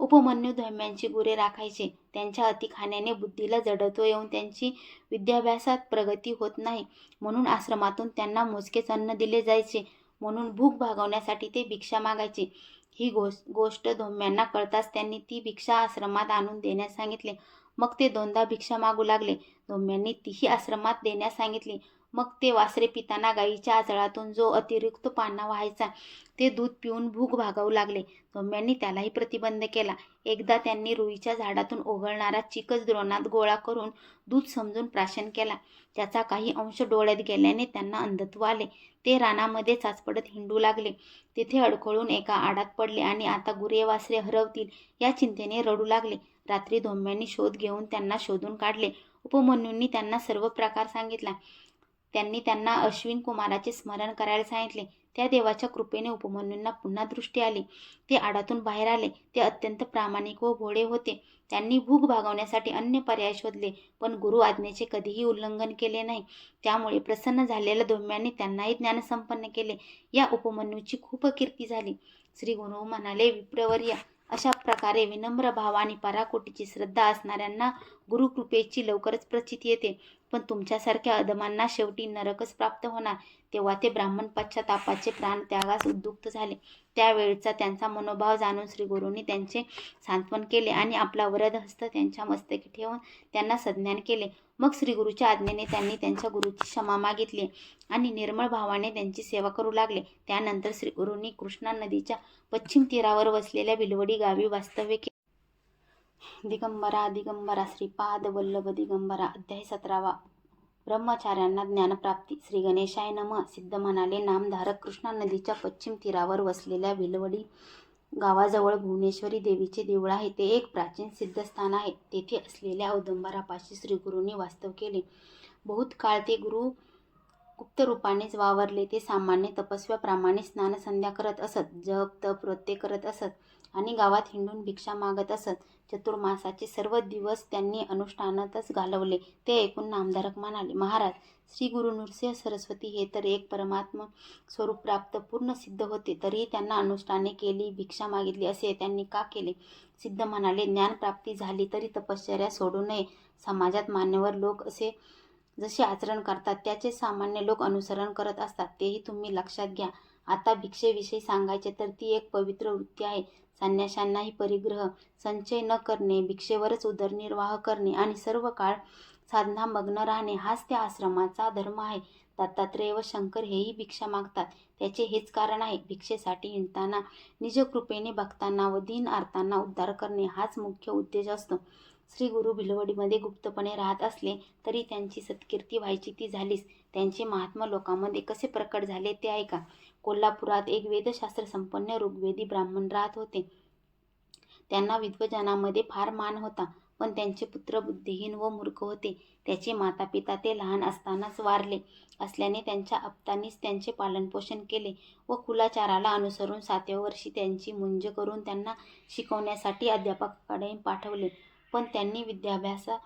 उपमन्यू धोम्यांची गुरे राखायचे. त्यांच्या अतिखाण्याने बुद्धीला जडत्व येऊन त्यांची विद्याभ्यासात प्रगती होत नाही, म्हणून आश्रमातून त्यांना मोजकेच अन्न दिले जायचे. म्हणून भूक भागवण्यासाठी ते भिक्षा मागायचे. ही गोष्ट धोम्यांना कळताच त्यांनी ती भिक्षा आश्रमात आणून देण्यास सांगितले. मग ते दोनदा भिक्षा मागू लागले. धोम्यांनी तीही आश्रमात देण्यास सांगितली. मग ते वासरे पिताना गायीच्या आचळातून जो अतिरिक्त पाना व्हायचा ते दूध पिऊन भूक भागवू लागले. धोम्यांनी त्यालाही प्रतिबंध केला. एकदा त्यांनी रुईच्या झाडातून ओघळणारा चिकच द्रोणात गोळा करून दूध समजून प्राशन केला. त्याचा काही अंश डोळ्यात गेल्याने त्यांना अंधत्व आले. ते रानामध्ये चाचपडत हिंडू लागले. तिथे अडखळून एका आडात पडले आणि आता गुरे वासरे हरवतील या चिंतेने रडू लागले. रात्री धोम्यांनी शोध घेऊन त्यांना शोधून काढले. उपमन्यूंनी त्यांना सर्व प्रकार सांगितला. त्यांनी त्यांना अश्विन कुमाराचे स्मरण करायला सांगितले. त्या देवाच्या कृपेने उपमन्यूंना पुन्हा दृष्टी आली. ते आडातून बाहेर आले. ते अत्यंत प्रामाणिक व भोळे होते. त्यांनी भूक भागवण्यासाठी अन्य पर्याय शोधले, पण गुरु आज्ञेचे कधीही उल्लंघन केले नाही. त्यामुळे प्रसन्न झालेल्या धोम्यांनी त्यांनाही ज्ञानसंपन्न केले. या उपमन्यूची खूप कीर्ती झाली. श्री गुरु म्हणाले, विप्रवर्य, अशा प्रकारे विनम्र भाव आणि पराकोटीची श्रद्धा असणाऱ्यांना गुरुकृपेची लवकरच प्रचिती येते. पण तुमच्यासारख्या अधमांना शेवटी नरकच प्राप्त होणार. तेव्हा ते ब्राह्मण पश्चातापाचे प्राण त्यागास उद्युक्त झाले. त्यावेळचा त्यांचा मनोभाव जाणून श्री गुरूंनी त्यांचे सांत्वन केले आणि आपला वरद हस्त त्यांच्या मस्तकी ठेवून त्यांना संज्ञान केले. मग श्रीगुरूच्या आज्ञेने त्यांनी त्यांच्या गुरूची क्षमा मागितली आणि निर्मळ भावाने त्यांची सेवा करू लागले. त्यानंतर श्रीगुरूंनी कृष्णा नदीच्या पश्चिम तीरावर वसलेल्या भिलवडी गावी वास्तव्य केले. दिगंबरा दिगंबरा श्रीपाद वल्लभ दिगंबरा. अध्याय 17. ब्रह्मचार्यांना ज्ञानप्राप्ती. श्री गणेशाय नमः. सिद्ध म्हणाले, नामधारक कृष्णा नदीच्या पश्चिम तीरावर वसलेल्या भिलवडी गावाजवळ भुवनेश्वरी देवीचे देऊळ आहे. ते एक प्राचीन सिद्धस्थान आहे. तेथे असलेल्या औदुंबरापाशी श्रीगुरूंनी वास्तव केले. बहुत काळ ते गुरु गुप्त रूपानेच वावरले. ते सामान्य तपस्व्याप्रमाणे स्नानसंध्या करत असत, जप तप वृत्ते करत असत आणि गावात हिंडून भिक्षा मागत असत. चतुर्मासाचे सर्व दिवस त्यांनी अनुष्ठानातच घालवले. ते ऐकून नामधारक म्हणाले, महाराज, श्री गुरु नृसिंह सरस्वती हे तर एक परमात्म स्वरूप प्राप्त पूर्ण सिद्ध होते, तरीही त्यांना अनुष्ठाने केली, भिक्षा मागितली असे त्यांनी का केले? सिद्ध म्हणाले, ज्ञानप्राप्ती झाली तरी तपश्चर्या सोडू नये. समाजात मान्यवर लोक जसे आचरण करतात त्याचे सामान्य लोक अनुसरण करत असतात, तेही तुम्ही लक्षात घ्या. आता भिक्षेविषयी सांगायचे तर ती एक पवित्र वृत्ती आहे. संन्याशांनाही परिग्रह, संचय न करणे, भिक्षेवरच उदरनिर्वाह करणे आणि सर्व काळ साधना मग्न राहणे हाच त्या आश्रमाचा धर्म आहे. दत्तात्रेय व शंकर हेही भिक्षा मागतात. त्याचे हेच कारण आहे. भिक्षेसाठी हिंडताना निजकृपेने भक्तांना व दीन आर्तांना उद्धार करणे हाच मुख्य उद्देश असतो. श्री गुरु भिलवडीमध्ये गुप्तपणे राहत असले तरी त्यांची सत्कीर्ती व्हायची ती झालीच. त्यांचे महात्मा लोकांमध्ये कसे प्रकट झाले ते ऐका. कोल्हापुरात एक वेदशास्त्र संपन्न ऋग्वेदी ब्राह्मण राहत होते. त्यांना विद्वजनांमध्ये फार मान होता, पण त्यांचे पुत्र बुद्धिहीन व मूर्ख होते. त्याचे माता पिता ते लहान असतानाच वारले असल्याने त्यांच्या आप्तांनीच त्यांचे पालनपोषण केले व कुलाचाराला अनुसरून 7व्या वर्षी त्यांची मुंज करून त्यांना शिकवण्यासाठी अध्यापकाकडे पाठवले. पण त्यांनी विद्याभ्यासात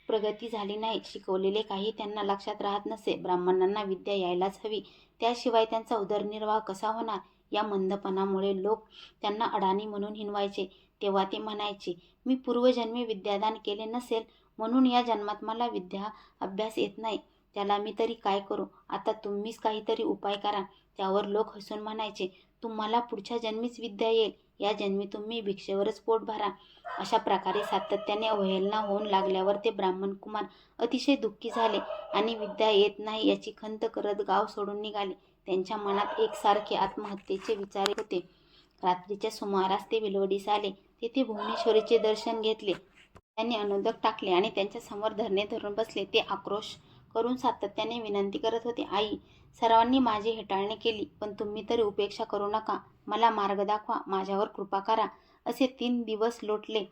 प्रगती झाली नाही. शिकवलेले काही त्यांना लक्षात राहत नसे. ब्राह्मणांना विद्या यायलाच हवी, त्याशिवाय त्यांचा उदरनिर्वाह कसा होणार? या मंदपणामुळे लोक त्यांना अडाणी म्हणून हिणवायचे. तेव्हा ते म्हणायचे, मी पूर्वजन्मी विद्यादान केले नसेल म्हणून या जन्मात मला विद्या अभ्यास येत नाही. त्याला मी तरी काय करू? आता तुम्हीच काहीतरी उपाय करा. त्यावर लोक हसून म्हणायचे, तुम्हाला पुढच्या जन्मीच विद्या येईल, या जन्मी तुम्ही भिक्षेवरच पोट भरा. अशा प्रकारे सातत्याने अवहेलना होऊन लागल्यावर ते ब्राह्मण कुमार अतिशय दुःखी झाले आणि विद्या येत नाही याची खंत करत गाव सोडून निघाले. त्यांच्या मनात एकसारखे आत्महत्येचे विचार होते. रात्रीच्या सुमारास ते भिलवडीस आले. तेथे भुवनेश्वरीचे दर्शन घेतले. त्यांनी अनुदक टाकले आणि त्यांच्या समोर धरणे धरून बसले. ते आक्रोश करून सातत्याने विनंती करत होते, आई, सर्वांनी माझी हेटाळणी केली, पण तुम्ही तरी उपेक्षा करू नका. मला मार्ग दाखवा, माझ्यावर कृपा करा. असे 3 दिवस लोटले.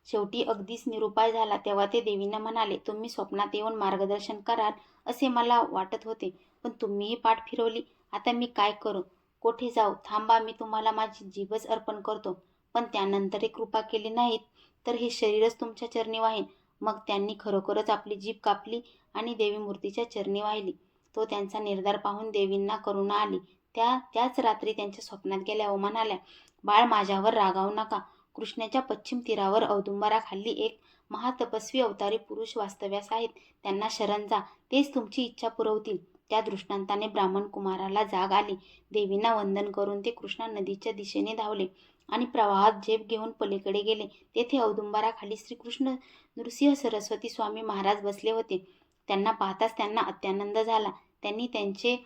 शेवटी अगदीच निरुपाय झाला. तेव्हा ते देवींना म्हणाले, तुम्ही स्वप्नात येऊन मार्गदर्शन कराल असे मला वाटत होते, पण तुम्हीही पाठ फिरवली. आता मी काय करू? कोठे जाऊ? थांबा, मी तुम्हाला माझी जीभच अर्पण करतो. पण त्यानंतरही कृपा केली नाहीत तर हे शरीरच तुमच्या चरणी वाहीन. मग त्यांनी खरोखरच आपली जीभ कापली आणि देवी मूर्तीच्या चरणी वाहिली. तो त्यांचा निर्धार पाहून देवींना करुणा आली. त्याच रात्री त्यांच्या स्वप्नात गेल्या व म्हणाल्या, बाळ, माझ्यावर रागावू नका. कृष्णाच्या पश्चिम तीरावर औदुंबराखाली एक महातपस्वी अवतारी पुरुष वास्तव्यास आहेत. त्यांना शरण जा, तेच तुमची इच्छा पुरवतील. त्या दृष्टांताने ब्राह्मण कुमाराला जाग आली. देवींना वंदन करून ते कृष्णा नदीच्या दिशेने धावले आणि प्रवाहात झेप घेऊन पलीकडे गेले. तेथे औदुंबराखाली श्रीकृष्ण, नृसिंह, सरस्वती स्वामी महाराज बसले होते. त्यांना पाहताच त्यांना अत्यानंद झाला. त्यांनी त्यांचे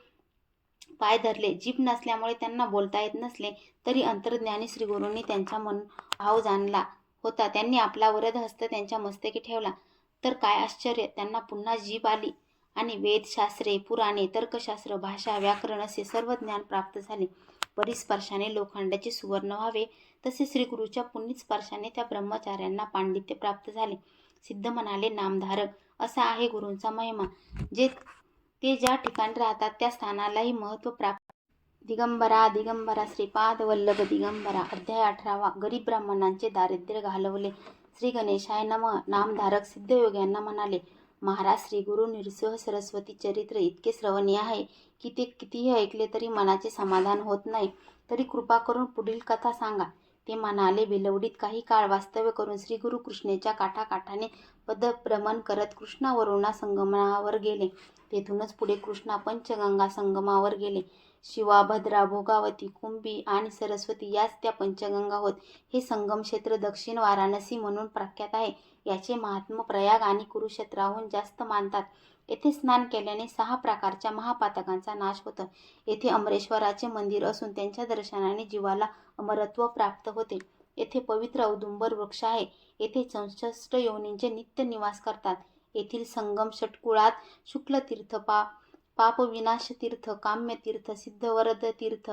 पाय धरले. जीभ नसल्यामुळे त्यांना बोलता येत नसले तरी अंतर्ज्ञानी श्रीगुरूंनी त्यांचा मनोभाव जाणला होता. त्यांनी आपला वरद हस्त त्यांच्या मस्तकी ठेवला तर काय आश्चर्य, त्यांना पुन्हा जीभ आली आणि वेदशास्त्रे, पुराणे, तर्कशास्त्र, भाषा, व्याकरण असे सर्व ज्ञान प्राप्त झाले. परिस्पर्शाने लोखंडाचे सुवर्ण व्हावे तसे श्रीगुरूच्या पुनीत स्पर्शाने त्या ब्रह्मचार्यांना पांडित्य प्राप्त झाले. सिद्ध म्हणाले, नामधारक असा आहे गुरूंचा महिमा. ते ज्या ठिकाणी राहतात त्या स्थानालाही महत्त्व प्राप्त. दिगंबरा दिगंबरा श्रीपाद वल्लभ दिगंबरा. अध्याय 18. गरीब ब्राह्मणांचे दारिद्र्य घालवले. श्री गणेशाय नमः. नामधारक सिद्धयोग्यांना म्हणाले, महाराज, श्रीगुरु नृसिंह सरस्वती चरित्र इतके श्रवणीय आहे की ते कितीही ऐकले तरी मनाचे समाधान होत नाही. तरी कृपा करून पुढील कथा सांगा. ते म्हणाले, बेलवडीत काही काळ वास्तव्य करून श्रीगुरु कृष्णेच्या काठाकाठाने पदभ्रमण करत कृष्णा वरुणा संगमावर गेले. तेथूनच पुढे कृष्णा पंचगंगा संगमावर गेले. शिवा, भद्रा, भोगावती, कुंभी आणि सरस्वती याच त्या पंचगंगा होत. हे संगम क्षेत्र दक्षिण वाराणसी म्हणून प्रख्यात आहे. याचे महात्म्य प्रयाग आणि कुरुक्षेत्राहून जास्त मानतात. येथे स्नान केल्याने 6 प्रकारच्या महापातकांचा नाश होतो. येथे अमरेश्वराचे मंदिर असून त्यांच्या दर्शनाने जीवाला अमरत्व प्राप्त होते. येथे पवित्र औदुंबर वृक्ष आहे. येथे 64 योनींचे नित्य निवास करतात. येथील संगम षटकुळात शुक्लतीर्थ, पापविनाशतीर्थ, काम्यतीर्थ, सिद्धवरदतीर्थ,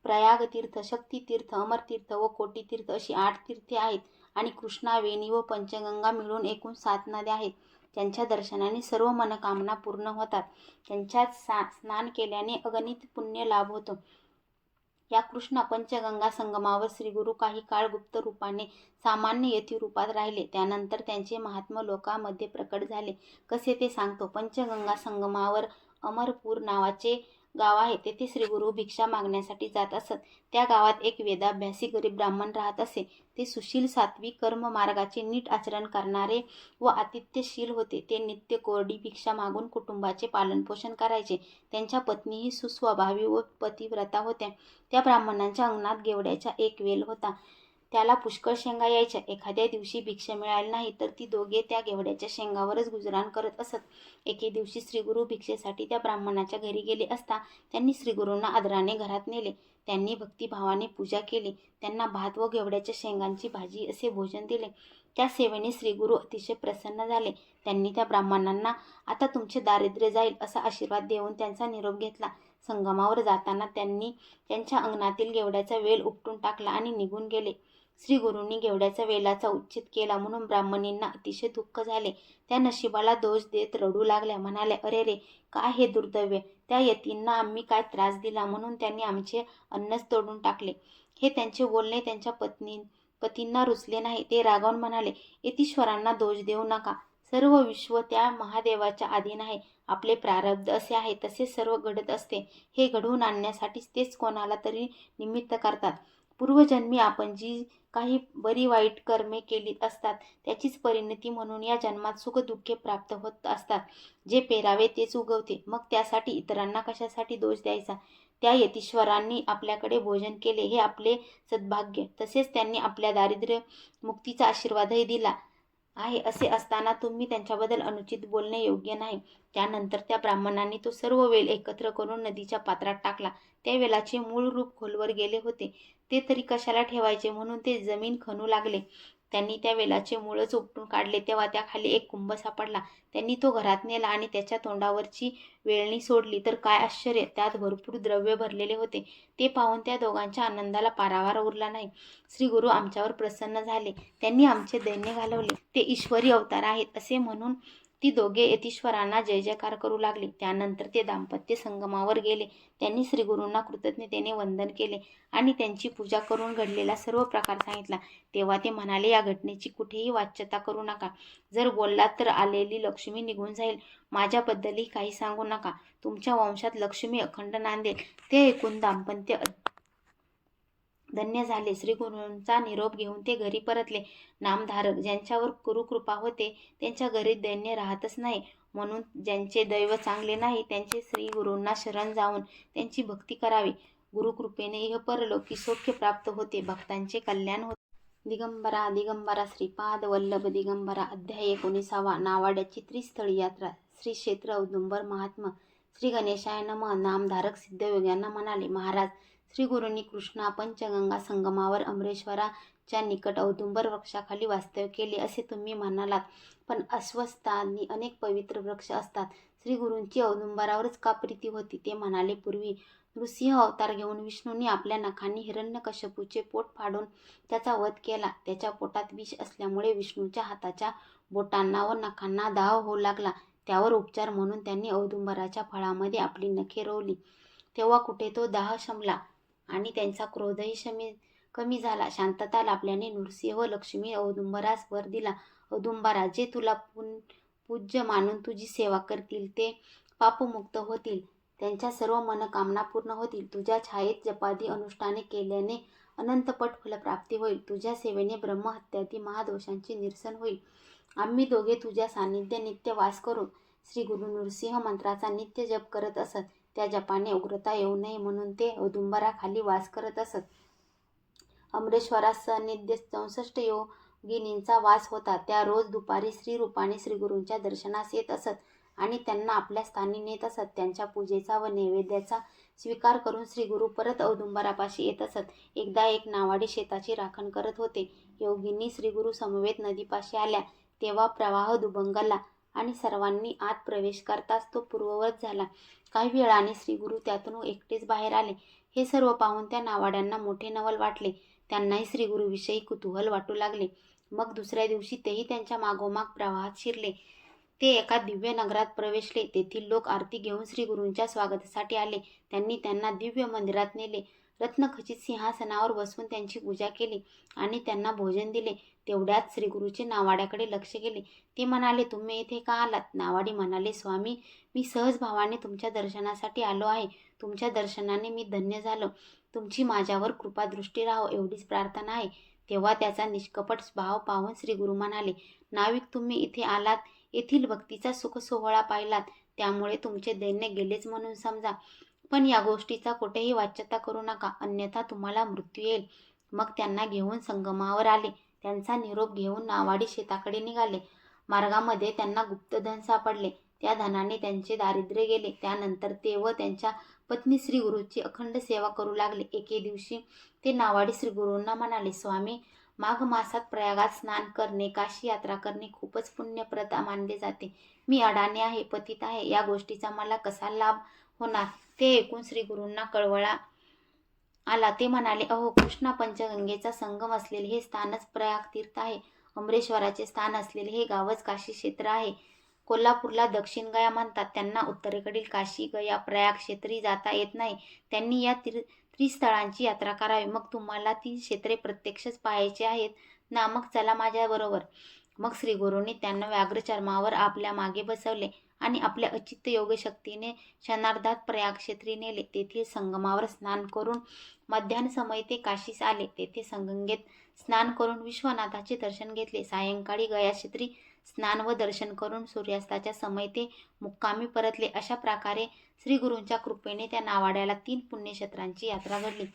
प्रयागतीर्थ, शक्तितीर्थ, अमरतीर्थ व कोटीतीर्थ अशी 8 तीर्थे आहेत. आणि कृष्णा, वेणी व पंचगंगा मिळून एकूण 7 नद्या आहेत. त्यांच्या दर्शनाने सर्व मनोकामना पूर्ण होतात. त्यांच्यात स्नान केल्याने अगणित पुण्य लाभ होतो. या कृष्णा पंचगंगा संगमावर श्रीगुरु काही काळ गुप्त रूपाने सामान्य यती रूपात राहिले. त्यानंतर त्यांचे महात्म्य लोकांमध्ये प्रकट झाले. कसे ते सांगतो. पंचगंगा संगमावर अमरपूर नावाचे गाव आहे. तेथे श्रीगुरु भिक्षा मागण्यासाठी जात असत. त्या गावात एक वेदाभ्यासी गरीब ब्राह्मण राहत असे. ते सुशील, सात्विक, कर्म मार्गाचे नीट आचरण करणारे व आतिथ्यशील होते. ते नित्य कोरडी भिक्षा मागून कुटुंबाचे पालनपोषण करायचे. त्यांच्या पत्नीही सुस्वभावी व पतिव्रता होत्या. त्या ब्राह्मणांच्या अंगणात गेवड्याचा एक वेल होता. त्याला पुष्कळ शेंगा यायच्या. एखाद्या दिवशी भिक्षा मिळाली नाही तर ती दोघे त्या गेवड्याच्या शेंगावरच गुजराण करत असत. एके दिवशी श्रीगुरु भिक्षेसाठी त्या ब्राह्मणाच्या घरी गेले असता त्यांनी श्रीगुरूंना आदराने घरात नेले. त्यांनी भक्तिभावाने पूजा केली. त्यांना भात व गेवड्याच्या शेंगांची भाजी असे भोजन दिले. त्या सेवेने श्रीगुरु अतिशय प्रसन्न झाले. त्यांनी त्या ब्राह्मणांना आता तुमचे दारिद्र्य जाईल असा आशीर्वाद देऊन त्यांचा निरोप घेतला. संगमावर जाताना त्यांनी त्यांच्या अंगणातील गेवड्याचा वेल उपटून टाकला आणि निघून गेले. श्रीगुरूंनी गेवड्याचा वेलाचा उच्छेद केला म्हणून ब्राह्मणींना अतिशय दुःख झाले. त्या नशिबाला दोष देत रडू लागल्या. म्हणाल्या, अरे रे, काय हे दुर्दैव्य! त्या यतींना आम्ही काय त्रास दिला म्हणून त्यांनी आमचे अन्नच तोडून टाकले. हे त्यांचे बोलणे त्यांच्या पतींना रुचले नाही. ते रागावून म्हणाले, यतीश्वरांना दोष देऊ नका. सर्व विश्व त्या महादेवाच्या अधीन आहे. आपले प्रारब्ध असे आहे तसे सर्व घडत असते. हे घडवून आणण्यासाठीच तेच कोणाला तरी निमित्त करतात. पूर्वजन्मी आपण जी काही बरी वाईट कर्मे केली असतात त्याचीच परिणती म्हणून या जन्मात सुख दुःखे प्राप्त होत असतात. जे पेरावे तेच उगवते. मग त्यासाठी इतरांना कशासाठी दोष द्यायचा? त्या यतीश्वरांनी आपल्याकडे भोजन केले हे आपले सद्भाग्य. तसेच त्यांनी आपल्या दारिद्र्य मुक्तीचा आशीर्वादही दिला आहे. असे असताना तुम्ही त्यांच्याबद्दल अनुचित बोलणे योग्य नाही. त्यानंतर त्या ब्राह्मणांनी तो सर्व वेल एकत्र करून नदीच्या पात्रात टाकला. त्या वेलाचे मूळ रूप खोलवर गेले होते. ते तरी कशाला ठेवायचे म्हणून ते जमीन खणू लागले. त्यांनी त्या वेलाचे मूळच उपटून काढले तेव्हा त्याखाली एक कुंभ सापडला. त्यांनी तो घरात नेला आणि त्याच्या तोंडावरची वेळणी सोडली तर काय आश्चर्य, त्यात भरपूर द्रव्य भरलेले होते. ते पाहून त्या दोघांच्या आनंदाला पारावार उरला नाही. श्रीगुरु आमच्यावर प्रसन्न झाले. त्यांनी आमचे दैन्य घालवले. ते ईश्वरी अवतार आहेत असे म्हणून ती दोघे यतीश्वरांना जय जयकार करू लागली. त्यानंतर ते दाम्पत्य संगमावर गेले. त्यांनी श्रीगुरूंना कृतज्ञतेने वंदन केले आणि त्यांची पूजा करून घडलेला सर्व प्रकार सांगितला. तेव्हा ते म्हणाले, या घटनेची कुठेही वाच्यता करू नका. जर बोललात तर आलेली लक्ष्मी निघून जाईल. माझ्याबद्दलही काही सांगू नका. तुमच्या वंशात लक्ष्मी अखंड नांदेल. ते ऐकून दाम्पत्य धन्य झाले. श्रीगुरूंचा निरोप घेऊन ते घरी परतले. नामधारक ज्यांच्यावर गुरुकृपा होते त्यांच्या घरी दैन्य राहतच नाही. म्हणून ज्यांचे दैव चांगले नाही त्यांचे श्रीगुरूंना शरण जाऊन त्यांची भक्ती करावी. गुरुकृपेने इह परलोकी सौख्य प्राप्त होते. भक्तांचे कल्याण होते. दिगंबरा दिगंबरा श्रीपाद वल्लभ दिगंबरा. अध्याय 19. नावाड्याची त्रिस्थळी यात्रा. श्री क्षेत्र औदुंबर महात्मा. श्री गणेशाय नमः. नामधारक सिद्धयोग्यांना म्हणाले, महाराज, श्रीगुरूंनी कृष्णा पंचगंगा संगमावर अमरेश्वराच्या निकट औदुंबर वृक्षाखाली वास्तव्य केले असे तुम्ही म्हणालात. पण अश्वत्थादी अनेक पवित्र वृक्ष असतात. श्रीगुरूंची औदुंबरावरच का प्रीती होती? ते म्हणाले, पूर्वी नृसिंह अवतार घेऊन विष्णूंनी आपल्या नखांनी हिरण्यकश्यपूचे पोट फाडून त्याचा वध केला. त्याच्या पोटात विष असल्यामुळे विष्णूच्या हाताच्या बोटांना व नखांना दाह होऊ लागला. त्यावर उपचार म्हणून त्यांनी औदुंबराच्या फळामध्ये आपली नखे रोवली. तेव्हा कुठे तो दाह शमला आणि त्यांचा क्रोधही कमी झाला. शांतता लाभल्याने नृसिंह व लक्ष्मी औदुंबरास वर दिला, औदुंबरा, जे तुला पूज्य मानून तुझी सेवा करतील ते पापमुक्त होतील. त्यांच्या सर्व मनकामना पूर्ण होतील. तुझ्या छायेत जपादी अनुष्ठाने केल्याने अनंतपट फलप्राप्ती होईल. तुझ्या सेवेने ब्रह्महत्यादी महादोषांचे निरसन होईल. आम्ही दोघे तुझ्या सान्निध्य नित्य वास करू. श्री गुरु नृसिंह मंत्राचा नित्य जप करत असत. त्या जपाने उग्रता येऊ नये म्हणून ते औदुंबराखाली वास करत असत. अमरेश्वरात सान्निध्य 64 योगिनींचा वास होता. त्या रोज दुपारी श्रीरूपाने श्रीगुरूंच्या दर्शनास येत असत आणि त्यांना आपल्या स्थानी नेत असत. त्यांच्या पूजेचा व नैवेद्याचा स्वीकार करून श्रीगुरू परत औदुंबरापाशी येत असत. एकदा एक नावाडी शेताची राखण करत होते. योगिनी श्रीगुरू समवेत नदीपाशी आल्या. तेव्हा प्रवाह दुभंगला आणि सर्वांनी आत प्रवेश करताच तो पूर्ववत झाला. काही वेळाने श्रीगुरू त्यातून एकटेच बाहेर आले. हे सर्व पाहून त्या नावाड्यांना मोठे नवल वाटले. त्यांनाही श्रीगुरूविषयी कुतूहल वाटू लागले. मग दुसऱ्या दिवशी तेही त्यांच्या मागोमाग प्रवाहात शिरले. ते एका दिव्य नगरात प्रवेशले. तेथील लोक आरती घेऊन श्रीगुरूंच्या स्वागतासाठी आले. त्यांनी त्यांना दिव्य मंदिरात नेले. रत्नखचित सिंहासनावर बसवून त्यांची पूजा केली आणि त्यांना भोजन दिले. तेवढ्यात श्रीगुरूचे नावाड्याकडे लक्ष गेले. ते म्हणाले, तुम्ही इथे का आलात? नावाडी म्हणाले, स्वामी, मी सहज भावाने तुमच्या दर्शनासाठी आलो आहे. तुमच्या दर्शनाने मी धन्य झालो. तुमची माझ्यावर कृपादृष्टी राहो एवढीच प्रार्थना आहे. तेव्हा त्याचा निष्कपट भाव पाहून श्रीगुरू म्हणाले, नाविक, तुम्ही इथे आलात, येथील भक्तीचा सुख सोहळा पाहिलात, त्यामुळे तुमचे दैन्य गेलेच म्हणून समजा. पण या गोष्टीचा कुठेही वाच्यता करू नका, अन्यथा तुम्हाला मृत्यू येईल. मग त्यांना घेऊन संगमावर आले. त्यांचा निरोप घेऊन नावाडी शेताकडे निघाले. मार्गामध्ये त्यांना गुप्तधन सापडले. त्या धनाने त्यांचे दारिद्र्य गेले. त्यानंतर ते व त्यांच्या पत्नी श्रीगुरूची अखंड सेवा करू लागले. एके दिवशी ते नावाडी श्रीगुरूंना म्हणाले, स्वामी, माघ मासात प्रयागात स्नान करणे, काशी यात्रा करणे खूपच पुण्यप्रद मानले जाते. मी अडाणी आहे, पतित आहे. या गोष्टीचा मला कसा लाभ होणार? ते ऐकून श्रीगुरूंना कळवळा आला. ते म्हणाले, अहो, कृष्णा पंचगंगेचा संगम असलेले हे स्थानच प्रयाग तीर्थ आहे. अमरेश्वराचे स्थान असलेले हे गावच काशी क्षेत्र आहे. कोल्हापूरला दक्षिण गया म्हणतात. त्यांना उत्तरेकडील काशी, गया, प्रयाग क्षेत्री जाता येत नाही. त्यांनी या त्रिस्थळांची यात्रा करावी. मग तुम्हाला ती क्षेत्रे प्रत्यक्षच पाहायची आहेत ना? मग चला माझ्याबरोबर. मग श्रीगुरूंनी त्यांना व्याघ्रचर्मावर आपल्या मागे बसवले आणि आपल्या अचित्त योगशक्तीने क्षणार्धात प्रयाग क्षेत्री नेले. तेथील संगमावर स्नान करून मध्यान्ह समय ते काशीस आले. तेथे संगंगेत स्नान करून विश्वनाथाचे दर्शन घेतले. सायंकाळी गया क्षेत्री स्नान व दर्शन करून सूर्यास्ताच्या समय ते मुक्कामी परतले. अशा प्रकारे श्रीगुरूंच्या कृपेने त्या नावाड्याला 3 पुण्यक्षेत्रांची यात्रा घडली.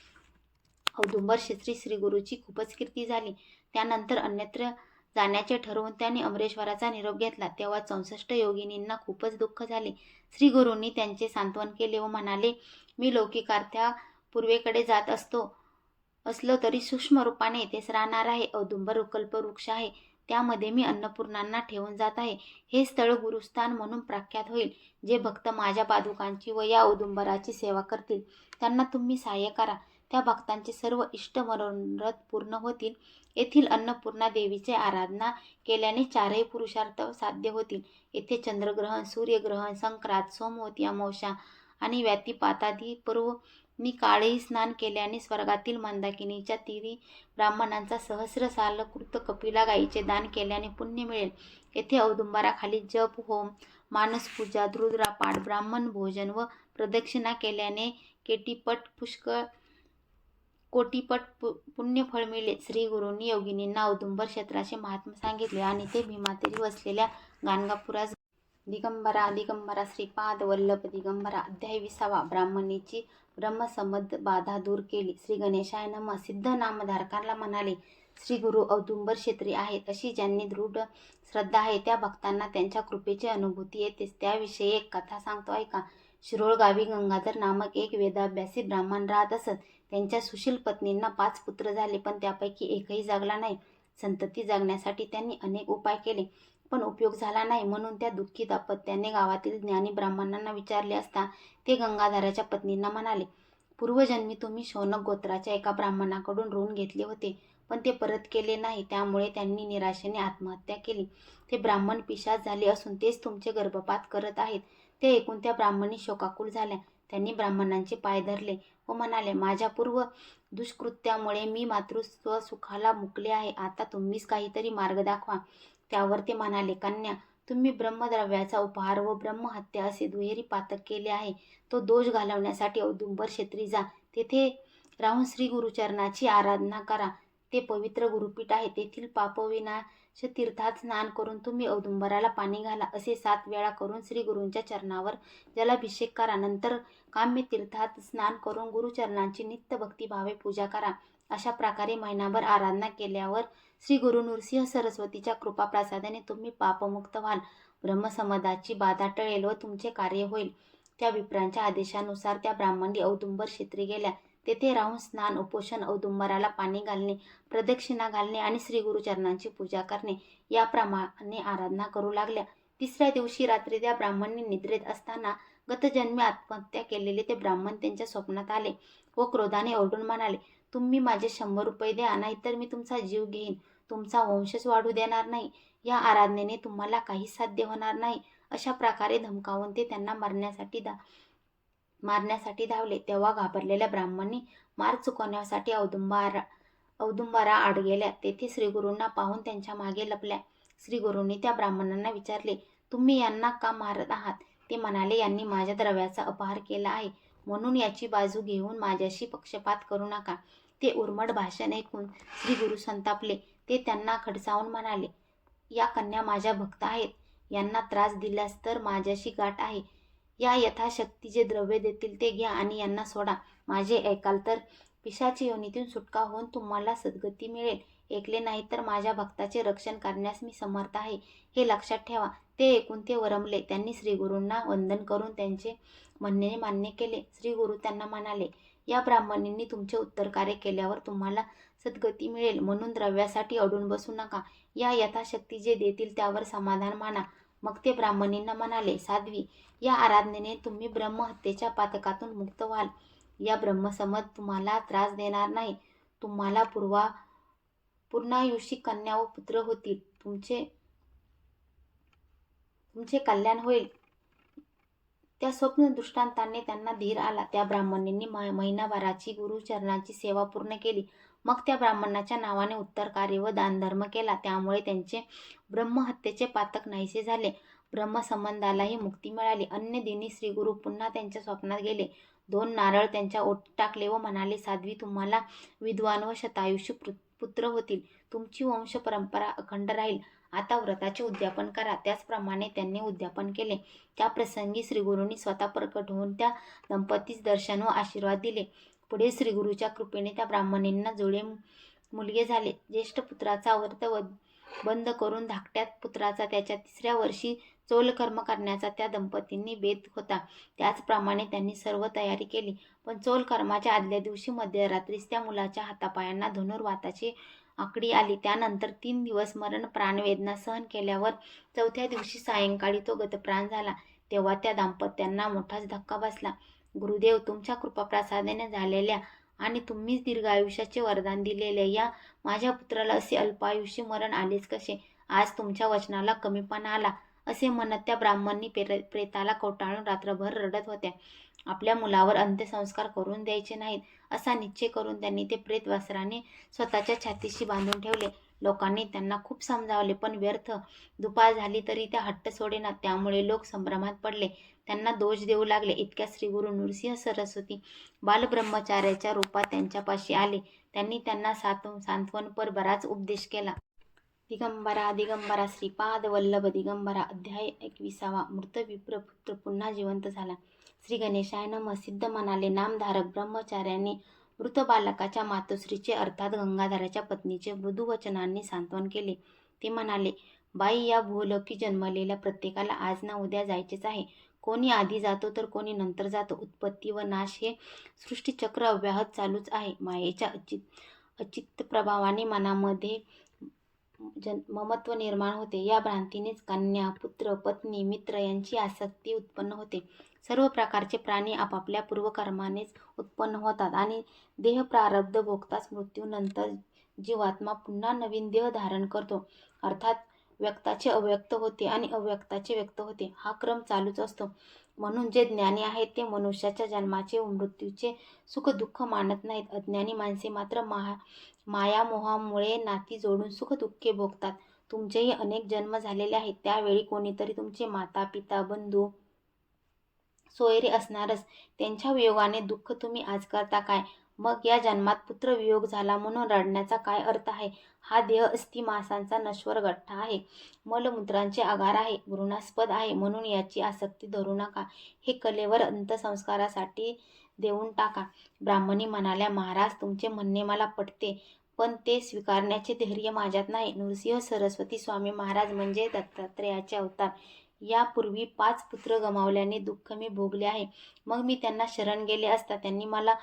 औदुंबर क्षेत्री श्रीगुरूची खूपच कीर्ती झाली. त्यानंतर अन्यत्र जाण्याचे ठरवून त्यांनी अमरेश्वराचा निरोप घेतला. तेव्हा 64 योगिनींना खूपच दुःख झाले. श्रीगुरूंनी त्यांचे सांत्वन केले व म्हणाले, मी लौकिकार्थ्या पूर्वेकडे जात असलो तरी सूक्ष्म रूपाने येथेच राहणार आहे. औदुंबर कल्पवृक्ष आहे, त्यामध्ये मी अन्नपूर्णांना ठेवून जात आहे. हे स्थळ गुरुस्थान म्हणून प्रख्यात होईल. जे भक्त माझ्या पादुकांची व या औदुंबराची सेवा करतील त्यांना तुम्ही सहाय्य करा. त्या भक्तांचे सर्व इष्ट मनोरथ पूर्ण होतील येथील अन्नपूर्णा देवीचे आराधना केल्याने चारही पुरुषार्थ साध्य होतील. येथे चंद्रग्रहण, सूर्यग्रहण, संक्रांत, सोमवती अमावस्या आणि व्यतिपातादी पर्व मी काळी स्नान केल्याने स्वर्गातील मंदाकिनीच्या तीरी ब्राह्मणांचा सहस्र साल कृत कपिला गायीचे दान केल्याने पुण्य मिळेल. येथे औदुंबराखाली जप, होम, मानसपूजा, रुद्रापाठ, ब्राह्मण भोजन व प्रदक्षिणा केल्याने कोटीपट पुण्यफळ मिळेल. श्री गुरूंनी योगिनींना औदुंबर क्षेत्राचे महात्म्य सांगितले आणि ते भीमातीरी वसलेल्या गाणगापुरास दिगंबरा दिगंबरा श्रीपाद वल्लभ दिगंबरा. अध्याय 20. ब्राह्मणीची ब्रह्मसंबंध बाधा दूर केली. श्री गणेशाय नमः. सिद्ध नामधारकांना म्हणाले, श्री गुरु औदुंबर क्षेत्री आहेत. अशी ज्यांनी दृढ श्रद्धा आहे त्या भक्तांना त्यांच्या कृपेची अनुभूती येतेच. त्याविषयी एक कथा सांगतो ऐका. शिरोळ गावी गंगाधर नामक एक वेदाभ्यासी ब्राह्मण राहत असत. त्यांच्या सुशील पत्नींना 5 पुत्र झाले, पण त्यापैकी एकही जगला नाही. संतती जगण्यासाठी त्यांनी अनेक उपाय केले, पण उपयोग झाला नाही. म्हणून त्या दुःखी दाम्पत्याने गावातील ज्ञानी ब्राह्मणांना विचारले असता ते गंगाधराच्या पत्नींना म्हणाले, पूर्वजन्मी तुम्ही शौनक गोत्राच्या एका ब्राह्मणाकडून ऋण घेतले होते, पण ते परत केले नाही. त्यामुळे त्यांनी निराशेने आत्महत्या केली. ते ब्राह्मण पिशाच झाले असून तेच तुमचे गर्भपात करत आहेत. ते ऐकून त्या ब्राह्मणी शोकाकुल झाल्या. त्यांनी ब्राह्मणांचे पाय धरले व म्हणाले, माझ्या पूर्व दुष्कृत्यामुळे मी मातृत्व सुखाला मुकले आहे. आता तुम्हीच काहीतरी मार्ग दाखवा. त्यावर ते म्हणाले, कन्या, तुम्ही ब्रह्मद्रव्याचा उपहार व ब्रह्महत्या असे दुहेरी पातक केले आहे. तो दोष घालवण्यासाठी औदुंबर क्षेत्री जा. तेथे राहून श्री गुरुचरणाची आराधना करा. ते पवित्र गुरुपीठ आहे. तेथील पापविनाश तीर्थात स्नान करून तुम्ही औदुंबराला पाणी घाला. असे 7 वेळा करून श्री गुरूंच्या चरणावर जलाभिषेक करा. नंतर काम्य तीर्थात स्नान करून गुरुचरणांची नित्य भक्तिभावे पूजा करा. अशा प्रकारे महिनाभर आराधना केल्यावर श्री गुरु नृसिंह सरस्वतीच्या कृपा प्रसादाने तुम्ही पापमुक्त व्हाल. ब्रह्मसंबंधाची बाधा टळेल व तुमचे कार्य होईल. त्या विप्रांच्या आदेशानुसार त्या ब्राह्मणी औदुंबर क्षेत्री गेल्या. तेथे राहून स्नान, उपोषण, औदुंबराला पाणी घालणे, प्रदक्षिणा घालणे आणि श्री गुरुचरणांची पूजा करणे याप्रमाणे आराधना करू लागल्या. 3ऱ्या दिवशी रात्री त्या ब्राह्मणी निद्रेत असताना गतजन्मी आत्महत्या केलेले ते ब्राह्मण त्यांच्या स्वप्नात आले व क्रोधाने ओरडून म्हणाले, तुम्ही माझे 100 रुपये द्या, नाहीतर मी तुमचा जीव घेईन. तुमचा वंशच वाढू देणार नाही. या आराधनेने तुम्हाला काहीच साध्य होणार नाही. अशा प्रकारे धमकावून ते त्यांना मारण्यासाठी धावले. तेव्हा घाबरलेल्या ब्राह्मणी मार चुकवण्यासाठी औदुंबरा आड गेल्या. तेथे श्रीगुरूंना पाहून त्यांच्या मागे लपल्या. श्रीगुरूंनी त्या ब्राह्मणांना विचारले, तुम्ही यांना का मारत आहात? ते म्हणाले, यांनी माझ्या द्रव्याचा अपहार केला आहे, म्हणून याची बाजू घेऊन माझ्याशी पक्षपात करू नका. ते उर्मट भाषण ऐकून श्रीगुरू संतापले. ते त्यांना खडसावून म्हणाले, या कन्या माझ्या भक्त आहेत. यांना त्रास दिल्यास तर माझ्याशी गाठ आहे. या यथाशक्ती जे द्रव्य देतील ते घ्या आणि यांना सोडा. माझे ऐकाल तर पिशाची योनीतून सुटका होऊन तुम्हाला सद्गती मिळेल. ऐकले नाही तर माझ्या भक्ताचे रक्षण करण्यास मी समर्थ आहे, हे लक्षात ठेवा. ते ऐकून ते वरमले. त्यांनी श्रीगुरूंना वंदन करून त्यांचे म्हणणे मान्य केले. श्रीगुरू त्यांना म्हणाले, या ब्राह्मणींनी तुमचे उत्तर कार्य केल्यावर तुम्हाला सद्गती मिळेल, म्हणून द्रव्यासाठी अडून बसू नका. या यथाशक्ती जे देतील त्यावर समाधान माना. मग ते ब्राह्मणींना म्हणाले, साध्वी, या आराधनेने तुम्ही ब्रह्महत्येच्या पातकातून मुक्त व्हाल. या ब्रह्मसंबंध तुम्हाला त्रास देणार नाही. तुम्हाला पूर्णायुषी कन्या व पुत्र होतील. तुमचे कल्याण होईल. त्या स्वप्न दृष्टांताने त्यांना धीर आला. त्या ब्राह्मणींनी महिनाभराची गुरुचरणाची सेवा पूर्ण केली. मग त्या ब्राह्मणाच्या नावाने उत्तर कार्य व दानधर्म केला. त्यामुळे त्यांचे ब्रह्महत्येचे पातक नाहीसे झाले. ब्रह्मसंबंधालाही मुक्ती मिळाली. अन्य दिनी श्रीगुरू पुन्हा त्यांच्या स्वप्नात गेले. 2 नारळ त्यांच्या ओठी टाकले व म्हणाले, साध्वी, तुम्हाला विद्वान व शतायुषी पुत्र होतील. तुमची वंश परंपरा अखंड राहील. आता व्रताचे उद्यापन करा. त्याचप्रमाणे त्यांनी उद्यापन केले. त्या प्रसंगी श्रीगुरूंनी स्वतः प्रकट होऊन त्या दंपतीस दर्शन व आशीर्वाद दिले. पुढे श्रीगुरूच्या कृपेने त्या ब्राह्मणींना जुळे मुलगे झाले. ज्येष्ठ पुत्राचा व्रत बंद करून धाकट्या पुत्राचा त्याच्या 3ऱ्या वर्षी चौलकर्म करण्याचा त्या दंपतींनी बेत होता. त्याचप्रमाणे त्यांनी सर्व तयारी केली. पण चौलकर्माच्या आदल्या दिवशी मध्यरात्रीच त्या मुलाच्या हातापायांना धनुर्वाताची आकडी आली. त्यानंतर 3 दिवस मरण प्राणवेदना सहन केल्यावर 4थ्या दिवशी सायंकाळी तो गतप्राण झाला. तेव्हा त्या दाम्पत्यांना मोठाच धक्का बसला. गुरुदेव, तुमच्या कृपाप्रसादाने झालेल्या आणि तुम्हीच दीर्घायुष्याचे वरदान दिलेले या माझ्या पुत्राला असे अल्पायुष्य मरण आलेच कसे? आज तुमच्या वचनाला कमीपणा आला असे म्हणत त्या ब्राह्मणी प्रेताला कवटाळून रात्रभर रडत होत्या. आपल्या मुलावर अंत्यसंस्कार करून द्यायचे नाहीत असा निश्चय करून त्यांनी ते प्रेत वस्त्राने स्वतःच्या छातीशी बांधून ठेवले. लोकांनी त्यांना खूप समजावले पण व्यर्थ. दुपार झाली तरी त्या हट्ट सोडेनात. त्यामुळे लोक संभ्रमात पडले. त्यांना दोष देऊ लागले. इतक्या श्रीगुरु नृसिंह सरस्वती बालब्रह्मचार्याच्या रूपात त्यांच्यापाशी आले. त्यांनी त्यांना सांत्वनपर बराच उपदेश केला. दिगंबरा दिगंबरा श्रीपाद वल्लभ दिगंबरा. अध्याय 21. मृत विप्रपुत्र पुन्हा जिवंत झाला. श्री गणेशाय नमः. सिद्ध म्हणाले, नामधारक ब्रह्मचार्याने मृत बालकाच्या मातोश्रीचे अर्थात गंगाधराच्या पत्नीचे मृदू वचनांनी सांत्वन केले. ते म्हणाले, बाई, या भूलोकी जन्मलेल्या प्रत्येकाला आज ना उद्या जायचेच आहे. कोणी आधी जातो तर कोणी नंतर जातो. उत्पत्ती व नाश हे सृष्टीचक्र अव्याहत चालूच आहे. मायेच्या अचित्त प्रभावाने मनामध्ये ममत्व निर्माण होते. या भ्रांतीनेच कन्या, पुत्र, पत्नी, मित्र यांची आसक्ती उत्पन्न होते. सर्व प्रकारचे प्राणी आपापल्या पूर्वकर्मानेच उत्पन्न होतात आणि देह प्रारब्ध भोगताच मृत्यूनंतर जीवात्मा पुन्हा नवीन देह धारण करतो. अर्थात व्यक्ताचे अव्यक्त होते आणि अव्यक्ताचे व्यक्त होते. हा क्रम चालूच असतो. म्हणून जे ज्ञानी आहेत ते मनुष्याच्या जन्माचे व मृत्यूचे सुख दुःख मानत नाहीत. अज्ञानी माणसे मात्र मायामोहामुळे नाती जोडून सुख दुःखे भोगतात. तुमचेही अनेक जन्म झालेले आहेत. त्यावेळी कोणीतरी तुमचे माता पिता बंधू सोयरे असणारच. त्यांच्या वियोगाने दुःख तुम्ही आज करता काय? मग या जन्मात पुत्र वियोग झाला म्हणून रडण्याचा काय अर्थ आहे? हा देह अस्थि मांसांचा नश्वर गठ्ठा आहे. मलमूत्रांचे आगार आहे. घृणास्पद आहे. म्हणून याची आसक्ती धरू नका. हे कलेवर अंत्यसंस्कारासाठी देऊन टाका. ब्राह्मणी म्हणाल्या, महाराज, तुमचे म्हणणे मला पटते पण ते स्वीकारण्याचे धैर्य माझ्यात नाही. नृसिंह सरस्वती स्वामी महाराज म्हणजे दत्तात्रेयाचे अवतार. यापूर्वी 5 पुत्र गमावल्याने दुःख मी भोगले आहे. मग मी त्यांना शरण गेले असता त्यांनी मला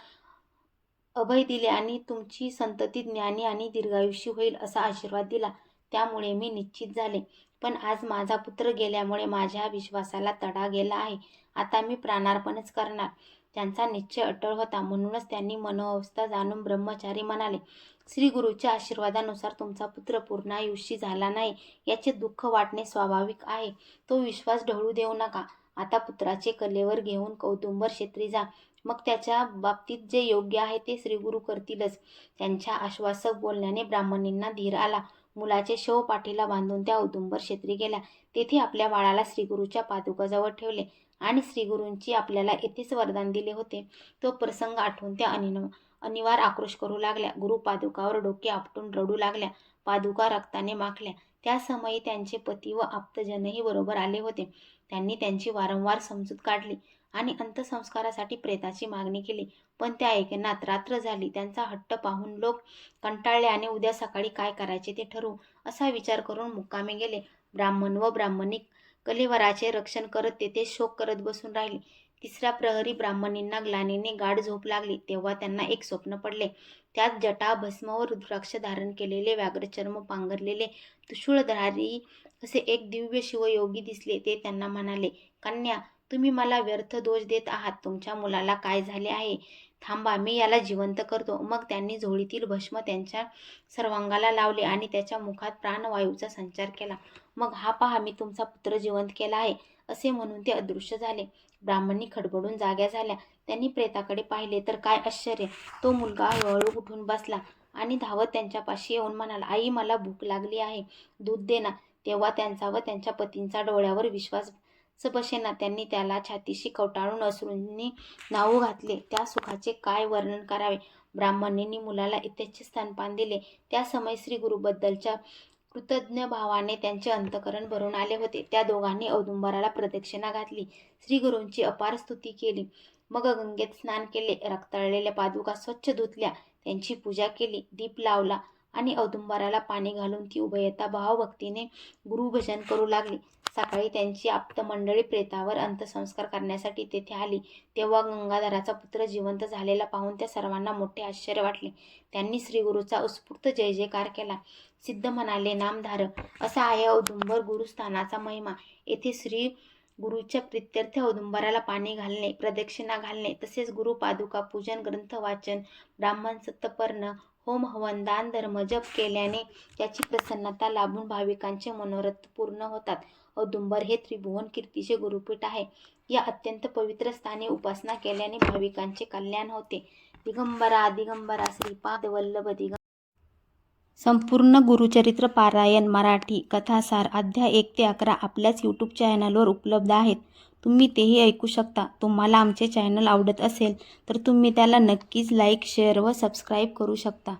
अभय दिले आणि तुमची संतती ज्ञानी आणि दीर्घायुषी होईल असा आशीर्वाद दिला. त्यामुळे मी निश्चित झाले. पण आज माझा पुत्र गेल्यामुळे माझ्या विश्वासाला तडा गेला आहे. आता मी प्राणार्पणच करणार. त्यांचा निश्चय अटळ होता. म्हणूनच त्यांनी मनोअवस्था जाणून ब्रह्मचारी म्हणाले, श्री गुरुच्या आशीर्वादानुसार तुमचा पुत्र पूर्णायुषी झाला नाही याचे दुःख वाटणे स्वाभाविक आहे. तो विश्वास ढळू देऊ नका. आता पुत्राचे कलेवर घेऊन औदुंबर क्षेत्री जा. मग त्याच्या बाबतीत जे योग्य आहे ते श्रीगुरु करतीलच. त्यांच्या आश्वासक बोलण्याने ब्राह्मणींना धीर आला. मुलाचे शव पाठीला बांधून त्या औदुंबर क्षेत्री गेल्या. तेथे आपल्या बाळाला श्रीगुरूच्या पादुकाजवळ ठेवले आणि श्रीगुरूंची आपल्याला येथेच वरदान दिले होते तो प्रसंग आठवून त्या अनिवार्य आक्रोश करू लागल्या. गुरु पादुकावर डोके आपटून रडू लागल्या. पादुका रक्ताने माखल्या. त्या समयी त्यांचे पती व आप्तजनही बरोबर आले होते. त्यांनी त्यांची वारंवार समजूत काढली आणि अंत्यसंस्कारासाठी प्रेताची मागणी केली. पण त्या ऐकनात. रात्र झाली. त्यांचा हट्ट पाहून लोक कंटाळले आणि उद्या सकाळी काय करायचे ते ठरवू असा विचार करून मुक्कामी गेले. ब्राह्मण व ब्राह्मणी कलेवराचे रक्षण करत तेथे शोक करत बसून राहिले. 3ऱ्या प्रहरी ब्राह्मणींना ग्लानीने गाढ झोप लागली. तेव्हा त्यांना एक स्वप्न पडले. त्यात जटा भस्म व रुद्राक्ष धारण केलेले, व्याघ्रचर्म पांघरलेले, त्रिशूळधारी असे एक दिव्य शिवयोगी दिसले. ते त्यांना म्हणाले, कन्या, तुम्ही मला व्यर्थ दोष देत आहात. तुमच्या मुलाला काय झाले आहे? थांबा, मी याला जिवंत करतो. मग त्यांनी झोळीतील भस्म त्यांच्या सर्वांगाला लावले आणि त्याच्या मुखात प्राणवायूचा संचार केला. मग हा पहा, मी तुमचा पुत्र जिवंत केला आहे असे म्हणून ते अदृश्य झाले. ब्राह्मणी खडबडून जाग्या झाल्या. त्यांनी प्रेताकडे पाहिले तर काय आश्चर्य! तो मुलगा हळूहळू उठून बसला आणि धावत त्यांच्यापाशी येऊन म्हणाला, आई, मला भूक लागली आहे, दूध दे ना. तेव्हा त्यांचा व त्यांच्या पतींचा डोळ्यावर विश्वास बसेना. त्यांनी त्याला छातीशी कवटाळून अश्रूंनी न्हाऊ घातले. त्या सुखाचे काय वर्णन करावे. ब्राह्मणींनी मुलाला यथेच्छ स्तनपान दिले. त्या समय श्री गुरुबद्दलच्या कृतज्ञ भावाने त्यांचे अंतकरण भरून आले होते. त्या दोघांनी औदुंबराला प्रदक्षिणा घातली. श्री गुरूंची अपार स्तुती केली. मग गंगेत स्नान केले. रक्ताळलेल्या पादुका स्वच्छ धुतल्या. त्यांची पूजा केली. दीप लावला आणि औदुंबराला पाणी घालून ती उभयता भावभक्तीने गुरुभजन करू लागली. सकाळी त्यांची आप्तमंडळी प्रेतावर अंत्यसंस्कार करण्यासाठी तेथे आली. तेव्हा गंगाधराचा पुत्र जिवंत झालेला पाहून त्या सर्वांना मोठे आश्चर्य वाटले. त्यांनी श्रीगुरूचा उत्स्फूर्त जय जयकार केला. सिद्ध म्हणाले, नामधारक, असा आहे औदुंबर गुरुस्थानाचा महिमा. येथे श्री गुरुच्या प्रित्यर्थ औदुंबराला पाणी घालणे, प्रदक्षिणा घालणे, तसेच गुरु पादुका पूजन, ग्रंथ वाचन, ब्राह्मण सत्पर्ण, होम हवन, दान धर्म, जप केल्याने त्याची प्रसन्नता लाभून भाविकांचे मनोरथ पूर्ण होतात. औदुंबर हे त्रिभुवन कीर्तीचे गुरुपीठ आहे. या अत्यंत पवित्र स्थानी उपासना केल्याने भाविकांचे कल्याण होते. दिगंबरा दिगंबरा श्रीपाद वल्लभ दिगंबरा. संपूर्ण गुरुचरित्र पारायण मराठी कथासार अध्याय 1 ते 11 आपल्याच यूट्यूब चॅनलवर उपलब्ध आहेत. तुम्ही तेही ऐकू शकता. तुम्हाला आमचे चॅनल आवडत असेल तर तुम्ही त्याला नक्कीच लाईक, शेअर व सबस्क्राईब करू शकता.